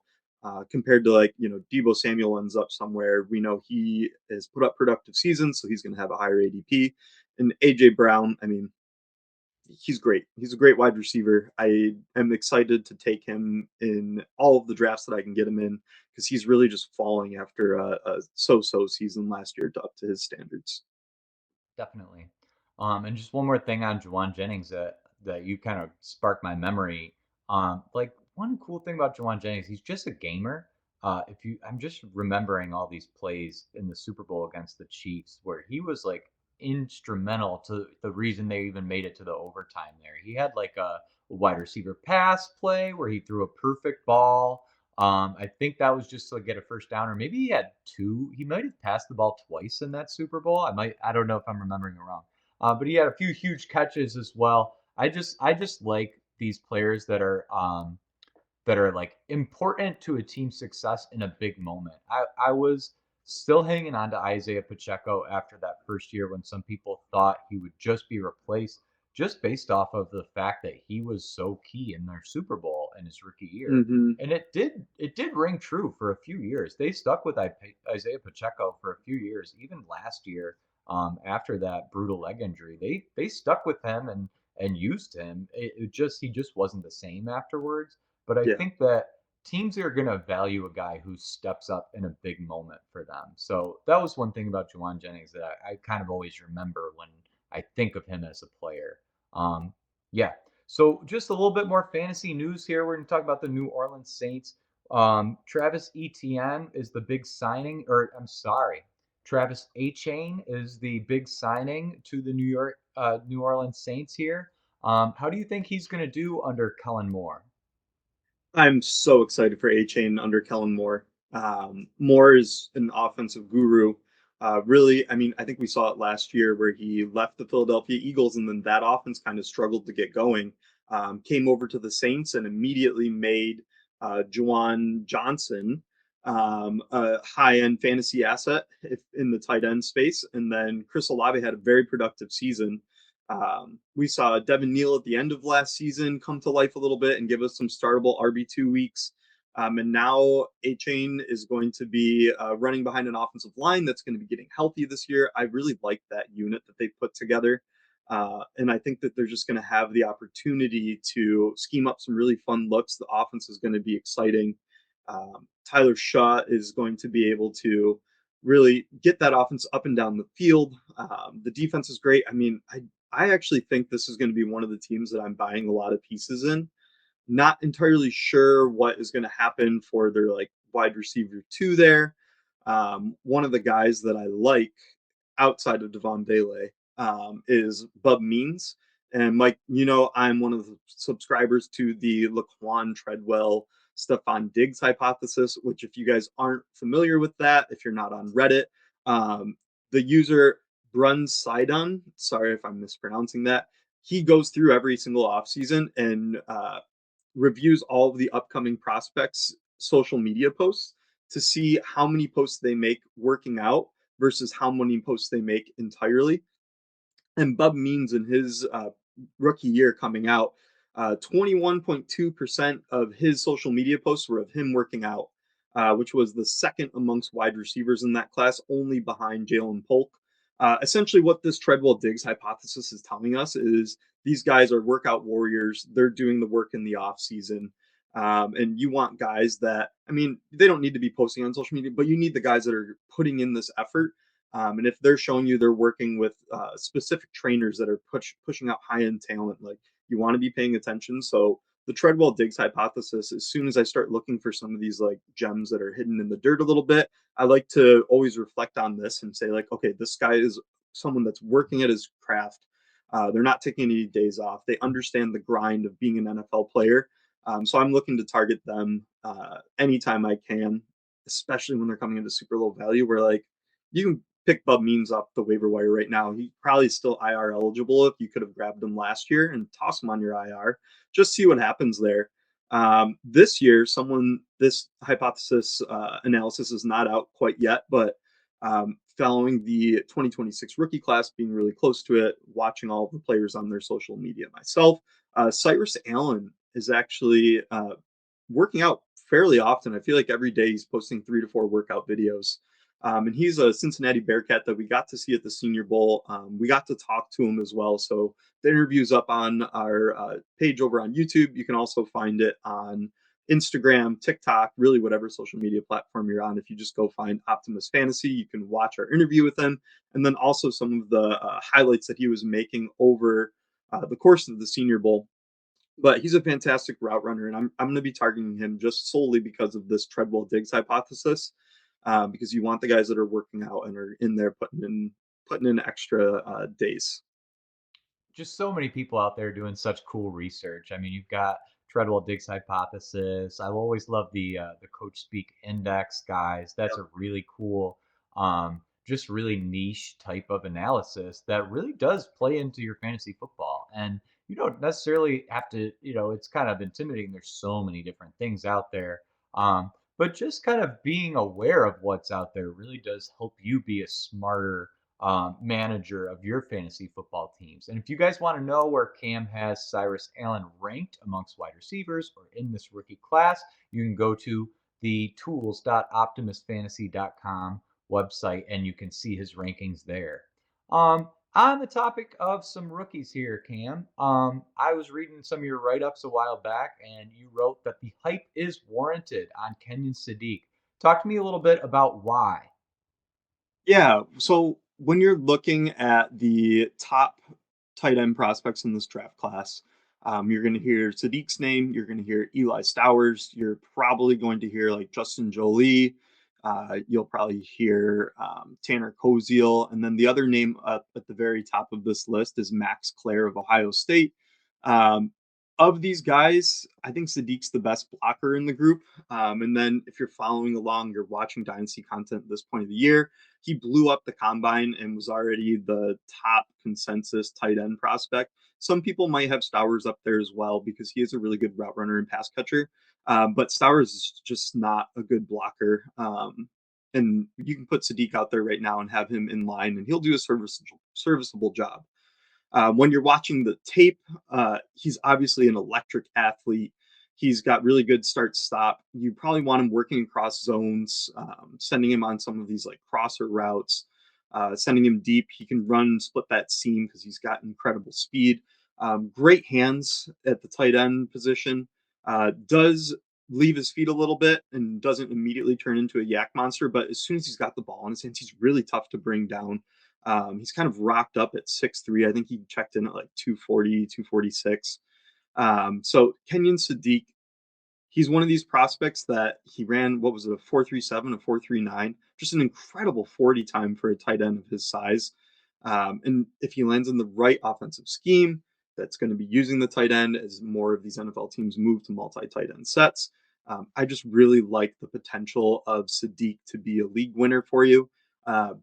compared to like Deebo Samuel ends up somewhere. We know he has put up productive seasons, so he's going to have a higher ADP. And AJ Brown, I mean, he's great. He's a great wide receiver. I am excited to take him in all of the drafts that I can get him in because he's really just falling after a so-so season last year up to his standards. Definitely. And just one more thing on Jawan Jennings that you kind of sparked my memory. Like one cool thing about Jawan Jennings, he's just a gamer. I'm just remembering all these plays in the Super Bowl against the Chiefs where he was like instrumental to the reason they even made it to the overtime there. He had like a wide receiver pass play where he threw a perfect ball. I think that was just to get a first down, or maybe he had two. He might have passed the ball twice in that Super Bowl. I don't know if I'm remembering it wrong. But he had a few huge catches as well. I just like these players that are like important to a team's success in a big moment. I was still hanging on to Isaiah Pacheco after that first year when some people thought he would just be replaced just based off of the fact that he was so key in their Super Bowl in his rookie year. Mm-hmm. And it did ring true for a few years. They stuck with Isaiah Pacheco for a few years, even last year. After that brutal leg injury, they stuck with him and used him. It just he just wasn't the same afterwards. But I Yeah. think that teams are going to value a guy who steps up in a big moment for them. So that was one thing about Jauan Jennings that I kind of always remember when I think of him as a player. Um, yeah. So just a little bit more fantasy news here. We're going to talk about the New Orleans Saints. Travis Etienne is the big signing, or I'm sorry, Travis Etienne is the big signing to the New Orleans Saints here. How do you think he's going to do under Kellen Moore? I'm so excited for A-Chain under Kellen Moore. Moore is an offensive guru. Really, I mean, I think we saw it last year where he left the Philadelphia Eagles and then that offense kind of struggled to get going. Came over to the Saints and immediately made Juwan Johnson a high-end fantasy asset in the tight end space. And then Chris Olave had a very productive season. We saw Devin Neal at the end of last season come to life a little bit and give us some startable RB2 weeks. And now A-Chain is going to be running behind an offensive line that's going to be getting healthy this year. I really like that unit that they put together. And I think that they're just going to have the opportunity to scheme up some really fun looks. The offense is going to be exciting. Tyler Shaw is going to be able to really get that offense up and down the field. The defense is great. I mean, I actually think this is going to be one of the teams that I'm buying a lot of pieces in. Not entirely sure what is going to happen for their like wide receiver two there. One of the guys that I like outside of Devon Bailey is Bub Means. And Mike, you know, I'm one of the subscribers to the Laquan Treadwell Stefan Diggs hypothesis, which if you guys aren't familiar with that, if you're not on Reddit, the user Brun Sidon, sorry if I'm mispronouncing that, he goes through every single offseason and reviews all of the upcoming prospects' social media posts to see how many posts they make working out versus how many posts they make entirely. And Bub Means in his rookie year coming out, 21.2% of his social media posts were of him working out, which was the second amongst wide receivers in that class, only behind Jaylen Polk. Essentially, what this Treadwell-Diggs hypothesis is telling us is these guys are workout warriors. They're doing the work in the off season. And you want guys that, I mean, they don't need to be posting on social media, but you need the guys that are putting in this effort. And if they're showing you they're working with specific trainers that are pushing out high end talent, like you want to be paying attention. So the Treadwell-Diggs hypothesis, as soon as I start looking for some of these like gems that are hidden in the dirt a little bit, I like to always reflect on this and say like, okay, this guy is someone that's working at his craft. They're not taking any days off. They understand the grind of being an NFL player. So I'm looking to target them anytime I can, especially when they're coming into super low value. Where like you can pick Bub Means off the waiver wire right now. He probably still IR eligible if you could have grabbed him last year and toss him on your IR. Just see what happens there. This year, this hypothesis analysis is not out quite yet, but following the 2026 rookie class, being really close to it, watching all of the players on their social media myself, Cyrus Allen is actually working out fairly often. I feel like every day he's posting 3 to 4 workout videos. And he's a Cincinnati Bearcat that we got to see at the Senior Bowl. We got to talk to him as well. So the interview's up on our page over on YouTube. You can also find it on Instagram, TikTok, really whatever social media platform you're on. If you just go find Optimus Fantasy, you can watch our interview with him. And then also some of the highlights that he was making over the course of the Senior Bowl. But he's a fantastic route runner, and I'm going to be targeting him just solely because of this Treadwell-Diggs hypothesis. Because you want the guys that are working out and are in there putting in extra days. Just so many people out there doing such cool research. I mean, you've got Treadwell-Diggs hypothesis. I always love the Coach Speak Index guys. That's Yep. a really cool, just really niche type of analysis that really does play into your fantasy football. And you don't necessarily have to, it's kind of intimidating. There's so many different things out there. But just kind of being aware of what's out there really does help you be a smarter manager of your fantasy football teams. And if you guys want to know where Cam has Cyrus Allen ranked amongst wide receivers or in this rookie class, you can go to the tools.optimusfantasy.com website and you can see his rankings there. On the topic of some rookies here, Cam, I was reading some of your write-ups a while back, and you wrote that the hype is warranted on Kenyan Sadiq. Talk to me a little bit about why. Yeah. So when you're looking at the top tight end prospects in this draft class, you're going to hear Sadiq's name. You're going to hear Eli Stowers. You're probably going to hear like Justin Jolie. You'll probably hear Tanner Koziel. And then the other name up at the very top of this list is Max Clare of Ohio State. Um, of these guys, I think Sadiq's the best blocker in the group. And then if you're following along, you're watching Dynasty content at this point of the year, he blew up the combine and was already the top consensus tight end prospect. Some people might have Stowers up there as well because he is a really good route runner and pass catcher. But Stowers is just not a good blocker. And you can put Sadiq out there right now and have him in line, and he'll do a serviceable job. When you're watching the tape, he's obviously an electric athlete. He's got really good start stop. You probably want him working across zones, sending him on some of these like crosser routes, sending him deep. He can run, split that seam because he's got incredible speed. Great hands at the tight end position. Does leave his feet a little bit and doesn't immediately turn into a yak monster, but as soon as he's got the ball in his hands, he's really tough to bring down. He's kind of rocked up at 6'3". I think he checked in at like 240, 246. So Kenyan Sadiq, he's one of these prospects that he ran, what was it, a 4.37, a 4.39, just an incredible 40 time for a tight end of his size. And if he lands in the right offensive scheme, that's going to be using the tight end as more of these NFL teams move to multi tight end sets. I just really like the potential of Sadiq to be a league winner for you.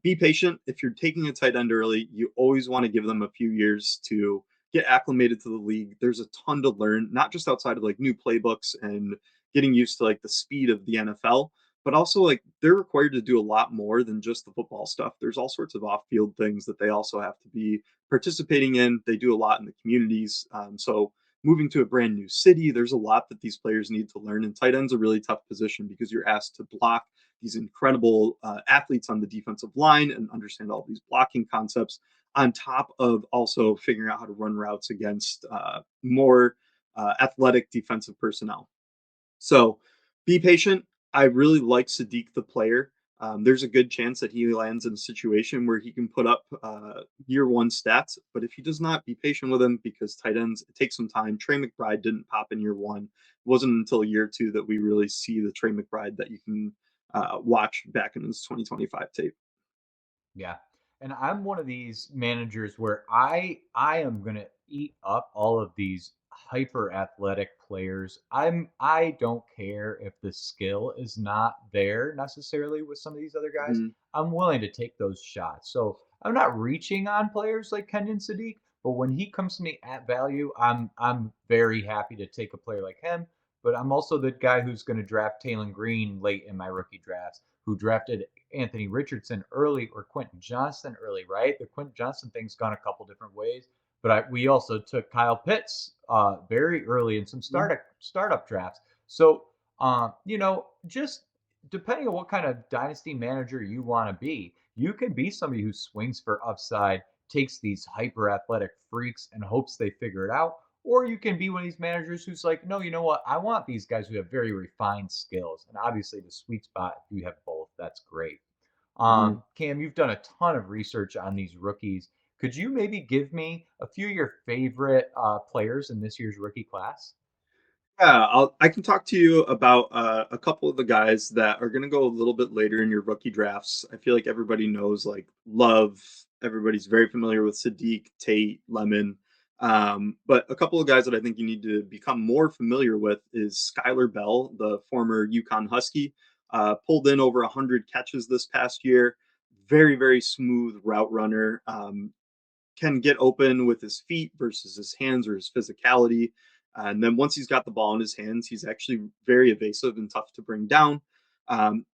Be patient. If you're taking a tight end early, you always want to give them a few years to get acclimated to the league. There's a ton to learn, not just outside of like new playbooks and getting used to like the speed of the NFL, but also like they're required to do a lot more than just the football stuff. There's all sorts of off-field things that they also have to be participating in. They do a lot in the communities. So moving to a brand new city, there's a lot that these players need to learn. And tight end's a really tough position because you're asked to block these incredible athletes on the defensive line and understand all these blocking concepts on top of also figuring out how to run routes against more athletic defensive personnel. So be patient. I really like Sadiq the player. There's a good chance that he lands in a situation where he can put up year one stats. But if he does not, be patient with him because tight ends, it takes some time. Trey McBride didn't pop in year one. It wasn't until year two that we really see the Trey McBride that you can watch back in his 2025 tape. Yeah. And I'm one of these managers where I am gonna eat up all of these hyper athletic players. I don't care if the skill is not there necessarily with some of these other guys. Mhm. I'm willing to take those shots. So I'm not reaching on players like Kenyon Sadiq, but when he comes to me at value, I'm very happy to take a player like him. But I'm also the guy who's going to draft Taylon Green late in my rookie drafts, who drafted Anthony Richardson early or Quentin Johnston early, right? The Quentin Johnston thing's gone a couple different ways, but we also took Kyle Pitts very early in some Mhm. startup drafts. So just depending on what kind of dynasty manager you want to be, you can be somebody who swings for upside, takes these hyper athletic freaks and hopes they figure it out. Or you can be one of these managers who's like, no, you know what? I want these guys who have very refined skills. And obviously, the sweet spot, if you have both, that's great. Mhm. Cam, you've done a ton of research on these rookies. Could you maybe give me a few of your favorite players in this year's rookie class? Yeah, I can talk to you about a couple of the guys that are going to go a little bit later in your rookie drafts. I feel like everybody knows like Love. Everybody's very familiar with Sadiq, Tate, Lemon. But a couple of guys that I think you need to become more familiar with is Skyler Bell, the former Yukon Husky. Pulled in over 100 catches this past year. Very, very smooth route runner. Can get open with his feet versus his hands or his physicality. And then once he's got the ball in his hands, he's actually very evasive and tough to bring down.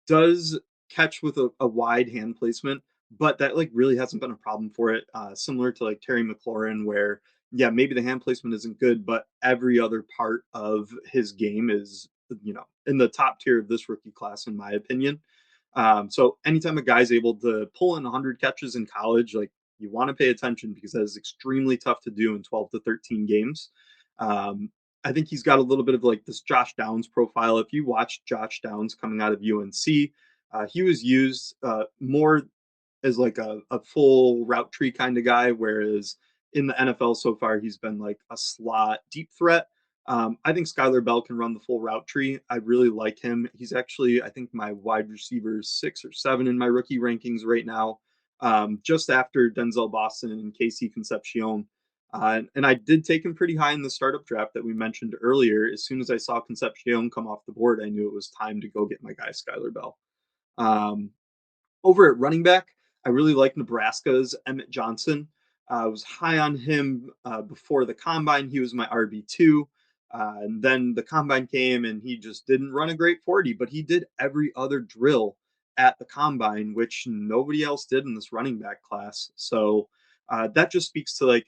Does catch with a wide hand placement, but that like really hasn't been a problem for it. Similar to like Terry McLaurin, where yeah, maybe the hand placement isn't good, but every other part of his game is in the top tier of this rookie class, in my opinion. So anytime a guy's able to pull in 100 catches in college, like you want to pay attention because that is extremely tough to do in 12 to 13 games. Um, I think he's got a little bit of like this Josh Downs profile. If you watch Josh Downs coming out of UNC, he was used more as like a full route tree kind of guy, whereas in the NFL so far, he's been like a slot deep threat. I think Skyler Bell can run the full route tree. I really like him. He's actually, I think, my wide receiver 6 or 7 in my rookie rankings right now, just after Denzel Boston and Casey Concepcion. And I did take him pretty high in the startup draft that we mentioned earlier. As soon as I saw Concepcion come off the board, I knew it was time to go get my guy Skyler Bell. Um, Over at running back, I really like Nebraska's Emmett Johnson. I was high on him before the combine. He was my RB2. And then the combine came and he just didn't run a great 40, but he did every other drill at the combine, which nobody else did in this running back class. So that just speaks to like,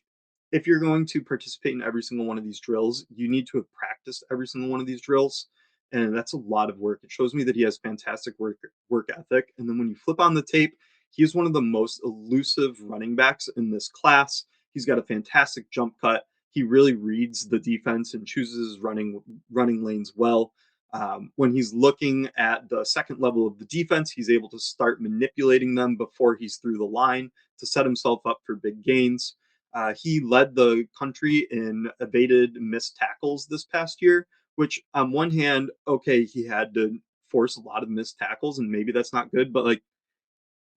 if you're going to participate in every single one of these drills, you need to have practiced every single one of these drills, and that's a lot of work. It shows me that he has fantastic work ethic. And then when you flip on the tape, he is one of the most elusive running backs in this class. He's got a fantastic jump cut. He really reads the defense and chooses his running lanes well. When he's looking at the second level of the defense, he's able to start manipulating them before he's through the line to set himself up for big gains. He led the country in evaded missed tackles this past year, which on one hand, okay, he had to force a lot of missed tackles, and maybe that's not good, but like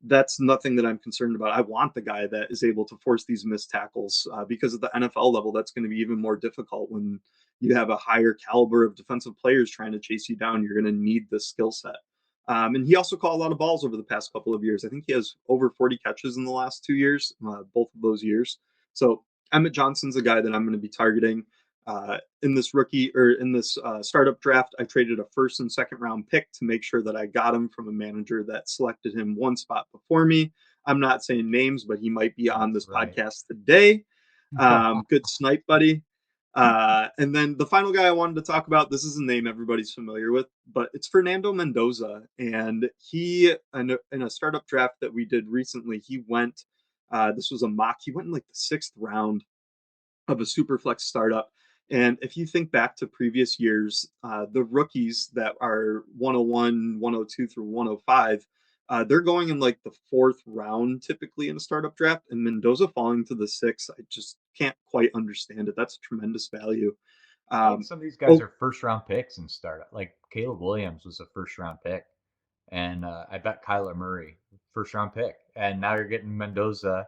that's nothing that I'm concerned about. I want the guy that is able to force these missed tackles because at the NFL level, that's going to be even more difficult when you have a higher caliber of defensive players trying to chase you down. You're going to need this skill set. And he also caught a lot of balls over the past couple of years. I think he has over 40 catches in the last 2 years, both of those years. So Emmett Johnson's a guy that I'm going to be targeting. In this rookie or in this startup draft, I traded a first and second round pick to make sure that I got him from a manager that selected him one spot before me. I'm not saying names, but he might be on That's this right. podcast today. Good snipe, buddy. And then the final guy I wanted to talk about, this is a name everybody's familiar with, but it's Fernando Mendoza. And he, in a startup draft that we did recently, he went, this was a mock, he went in like the 6th round of a super flex startup. And if you think back to previous years, the rookies that are 101, 102 through 105, they're going in like the 4th round typically in a startup draft. And Mendoza falling to the 6th, I just can't quite understand it. That's tremendous value. I think Um, some of these guys oh, are first round picks in startup. Like Caleb Williams was a first round pick, and I bet Kyler Murray first round pick, and now you're getting Mendoza.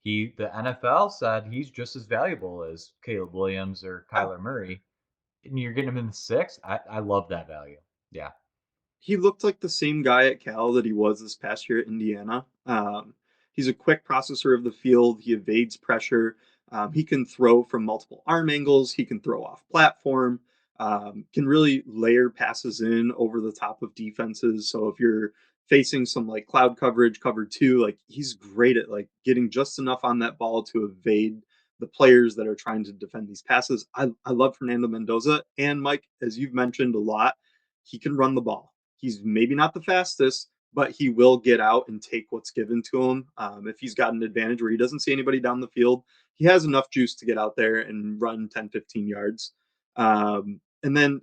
The NFL said he's just as valuable as Caleb Williams or yeah, Kyler Murray, and you're getting him in the 6th. I love that value. Yeah. he looked like the same guy at Cal that he was this past year at Indiana. He's a quick processor of the field. He evades pressure. He can throw from multiple arm angles. He can throw off platform. Can really layer passes in over the top of defenses. So if you're facing some like cloud coverage, cover two, like he's great at like getting just enough on that ball to evade the players that are trying to defend these passes. I love Fernando Mendoza. And Mike, as you've mentioned a lot, he can run the ball. He's maybe not the fastest, but he will get out and take what's given to him. If he's got an advantage where he doesn't see anybody down the field, he has enough juice to get out there and run 10, 15 yards. And then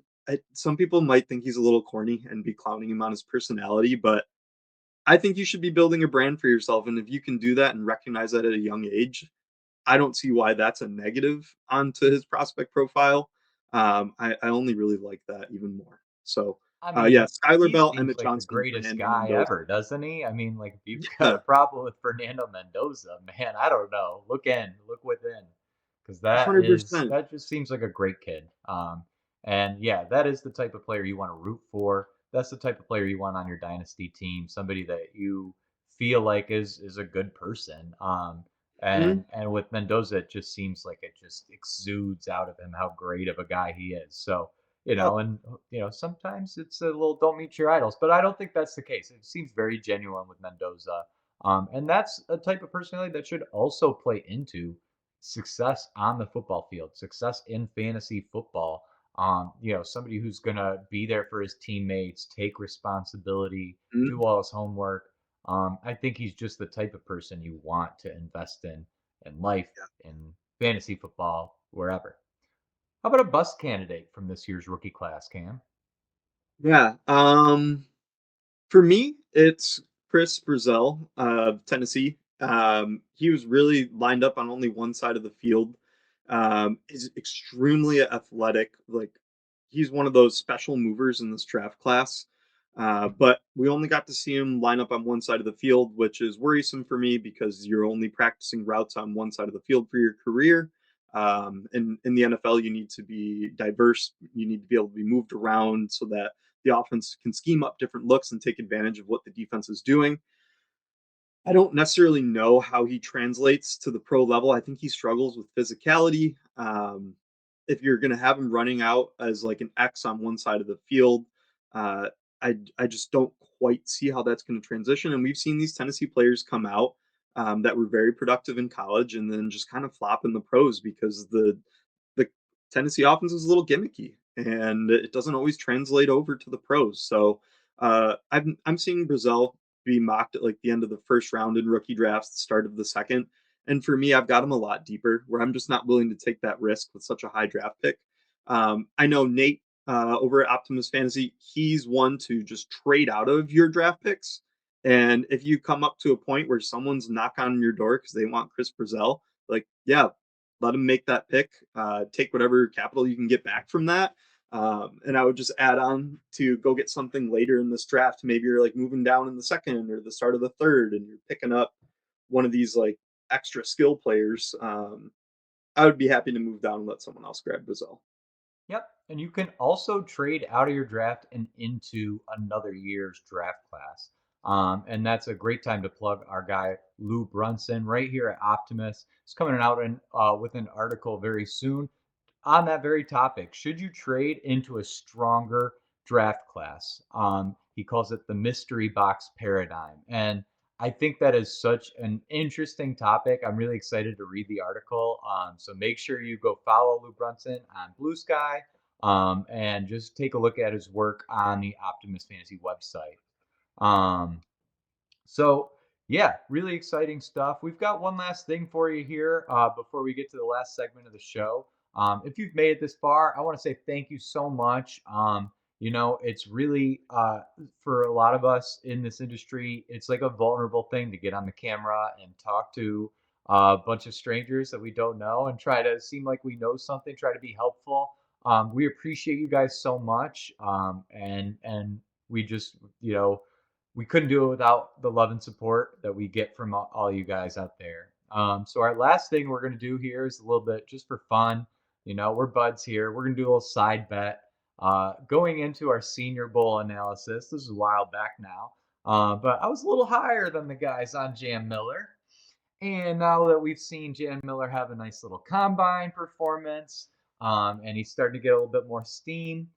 some people might think he's a little corny and be clowning him on his personality, but I think you should be building a brand for yourself. And if you can do that and recognize that at a young age, I don't see why that's a negative onto his prospect profile. I only really like that even more. So, I yeah, mean, Skyler he Bell, seems Emmett like the Johnson, greatest Fernando guy Mendoza. ever, doesn't he? I mean, like if you've got a Yeah, problem with Fernando Mendoza, man, I don't know. Look within, because 100%. that just seems like a great kid. And yeah, that is the type of player you want to root for. That's the type of player you want on your dynasty team. Somebody that you feel like is a good person. Mhm. And with Mendoza, it just seems like it just exudes out of him how great of a guy he is. So Yep. and sometimes it's a little don't meet your idols, but I don't think that's the case. It seems very genuine with Mendoza. And that's a type of personality that should also play into success on the football field, success in fantasy football. Somebody who's gonna be there for his teammates, take responsibility, Mhm. do all his homework. I think he's just the type of person you want to invest in life, in fantasy football, wherever. How about a bust candidate from this year's rookie class, Cam? Yeah. For me, it's Chris Brazzell of Tennessee. He was really lined up on only one side of the field. He's extremely athletic. Like he's one of those special movers in this draft class. But we only got to see him line up on one side of the field, which is worrisome for me because you're only practicing routes on one side of the field for your career. In the NFL, you need to be diverse. You need to be able to be moved around so that the offense can scheme up different looks and take advantage of what the defense is doing. I don't necessarily know how he translates to the pro level. I think he struggles with physicality. If you're going to have him running out as like an X on one side of the field, uh, I just don't quite see how that's going to transition. And we've seen these Tennessee players come out that were very productive in college and then just kind of flop in the pros because the Tennessee offense is a little gimmicky and it doesn't always translate over to the pros. So I'm seeing Brazzell be mocked at like the end of the first round in rookie drafts, the start of the second. And for me, I've got him a lot deeper where I'm just not willing to take that risk with such a high draft pick. I know Nate over at Optimus Fantasy, he's one to just trade out of your draft picks. And if you come up to a point where someone's knock on your door because they want Chris Brazzell, like, yeah, let him make that pick. Take whatever capital you can get back from that. And I would just add on to go get something later in this draft. Maybe you're like moving down in the second or the start of the third, and you're picking up one of these like extra skill players. I would be happy to move down and let someone else grab Brazzell. Yep. And you can also trade out of your draft and into another year's draft class. And that's a great time to plug our guy Lou Brunson right here at Optimus. It's coming out with an article very soon on that very topic. Should you trade into a stronger draft class? He calls it the mystery box paradigm. And I think that is such an interesting topic. I'm really excited to read the article. So make sure you go follow Lou Brunson on Blue Sky and just take a look at his work on the Optimus Fantasy website. Um, so yeah, really exciting stuff. We've got one last thing for you here before we get to the last segment of the show. If you've made it this far, I want to say thank you so much. It's really for a lot of us in this industry, it's like a vulnerable thing to get on the camera and talk to a bunch of strangers that we don't know and try to seem like we know something, try to be helpful. We appreciate you guys so much, and we just we couldn't do it without the love and support that we get from all you guys out there. So our last thing we're going to do here is a little bit just for fun. We're buds here. We're going to do a little side bet. Going into our Senior Bowl analysis, this is a while back now, but I was a little higher than the guys on Jam Miller. And now that we've seen Jan Miller have a nice little combine performance, and he's starting to get a little bit more steam,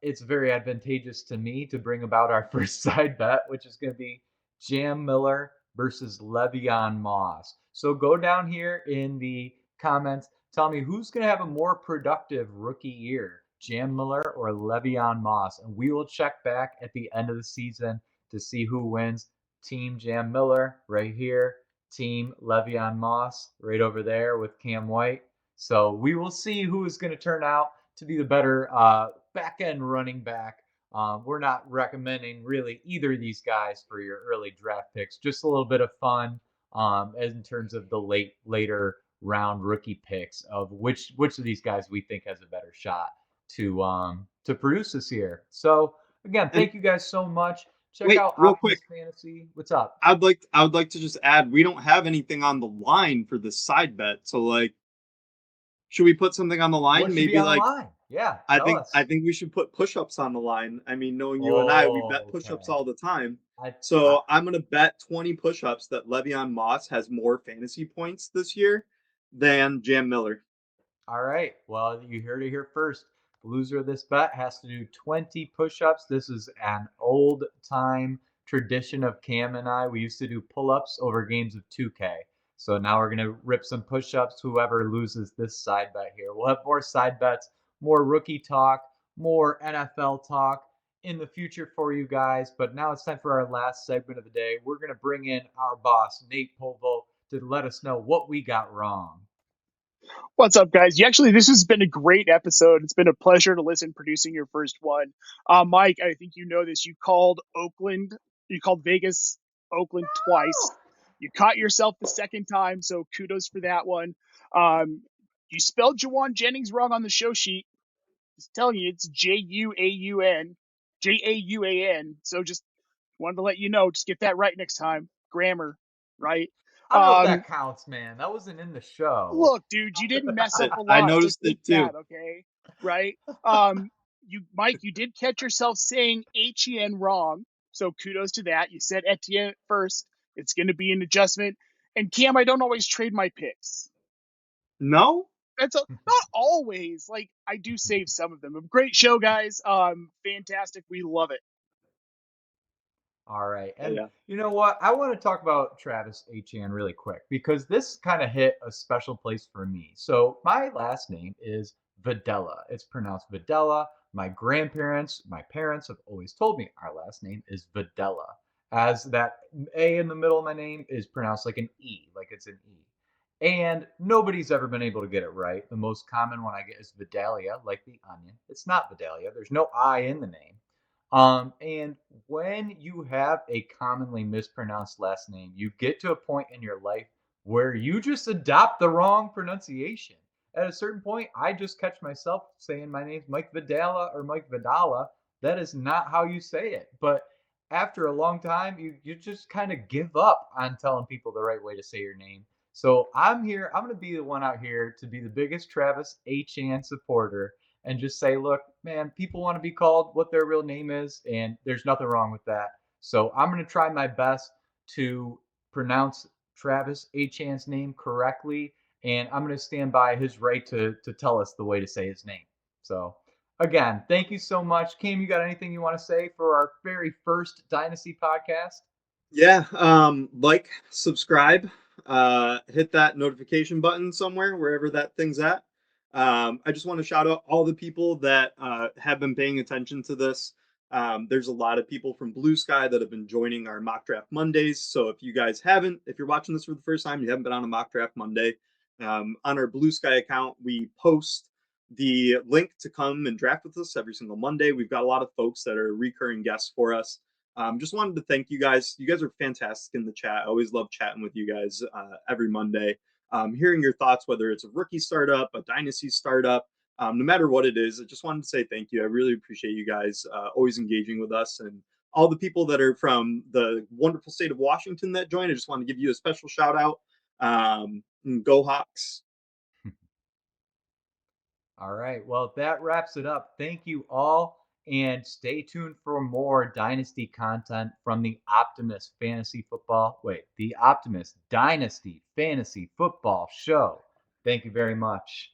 it's very advantageous to me to bring about our first side bet, which is going to be Jam Miller versus Le'Veon Moss. So go down here in the comments, tell me who's going to have a more productive rookie year, Jam Miller or Le'Veon Moss, and we will check back at the end of the season to see who wins. Team Jam Miller right here, Team Le'Veon Moss right over there with Cam White. So we will see who is going to turn out to be the better back end running back. We're not recommending really either of these guys for your early draft picks. Just a little bit of fun in terms of the later round rookie picks of which of these guys we think has a better shot to produce this year. So again, And thank you guys so much. Check wait, out real quick, Optimus Fantasy. What's up? I would like to just add we don't have anything on the line for this side bet. So like, should we put something on the What line? should be Maybe on the like line? Yeah, I tell think I us. think we should put push-ups on the line. I mean, knowing you and I, we bet Oh, push-ups okay. all the time. I, I So I'm gonna bet 20 push-ups that Le'Veon Moss has more fantasy points this year than Jam Miller. all right. Well, you heard it here first. The loser of this bet has to do 20 push-ups. This is an old time tradition of Cam and I. We used to do pull-ups over games of 2K. So now we're gonna rip some push-ups. Whoever loses this side bet here. We'll have more side bets, more rookie talk, more NFL talk, in the future for you guys. But now it's time for our last segment of the day. We're going to bring in our boss, Nate Polvo, to let us know what we got wrong. What's up, guys? This has been a great episode. It's been a pleasure to listen producing your first one. Mike, I think you know this. You called Vegas, Oakland twice. You caught yourself the second time, so kudos for that one. You spelled Jauan Jennings wrong on the show sheet. Just telling you, it's Jauan, Jauan. So just wanted to let you know, just get that right next time. Grammar, right? I don't know if that counts, man. That wasn't in the show. Look, dude, you didn't mess up a lot. I noticed it too. That, okay, right? Mike, you did catch yourself saying Etienne wrong, so kudos to that. You said Etienne at first. It's going to be an adjustment. And Cam, I don't always trade my picks. No, not always. Like, I do save some of them. A great show, guys. Fantastic. We love it. All right. And you know what? I want to talk about Travis Etienne really quick because this kind of hit a special place for me. So my last name is Vadala. It's pronounced Vadala. My grandparents, my parents have always told me our last name is Vadala, as that A in the middle of my name is pronounced like an E, like it's an E. And nobody's ever been able to get it right. The most common one I get is Vidalia, like the onion. It's not Vidalia. There's no I in the name. And when you have a commonly mispronounced last name, you get to a point in your life where you just adopt the wrong pronunciation. At a certain point, I just catch myself saying my name's Mike Vadala or Mike Vadala. That is not how you say it. But after a long time, you just kind of give up on telling people the right way to say your name. So I'm here. I'm going to be the one out here to be the biggest Travis Etienne supporter and just say, look, man, people want to be called what their real name is, and there's nothing wrong with that. So I'm going to try my best to pronounce Travis Etienne's name correctly, and I'm going to stand by his right to tell us the way to say his name. So again, thank you so much. Cam, you got anything you want to say for our very first Dynasty podcast? Yeah, like, subscribe, hit that notification button somewhere, wherever that thing's at. I just want to shout out all the people that have been paying attention to this. There's a lot of people from Blue Sky that have been joining our mock draft Mondays. So if you guys haven't, if you're watching this for the first time, you haven't been on a mock draft Monday, on our Blue Sky account, we post the link to come and draft with us every single Monday. We've got a lot of folks that are recurring guests for us. Just wanted to thank you guys. You guys are fantastic in the chat. I always love chatting with you guys every Monday. Hearing your thoughts, whether it's a rookie startup, a dynasty startup, no matter what it is, I just wanted to say thank you. I really appreciate you guys always engaging with us, and all the people that are from the wonderful state of Washington that joined. I just want to give you a special shout out. Go Hawks. All right. Well, that wraps it up. Thank you all. And stay tuned for more Dynasty content from the Optimus Dynasty Fantasy Football Show. Thank you very much.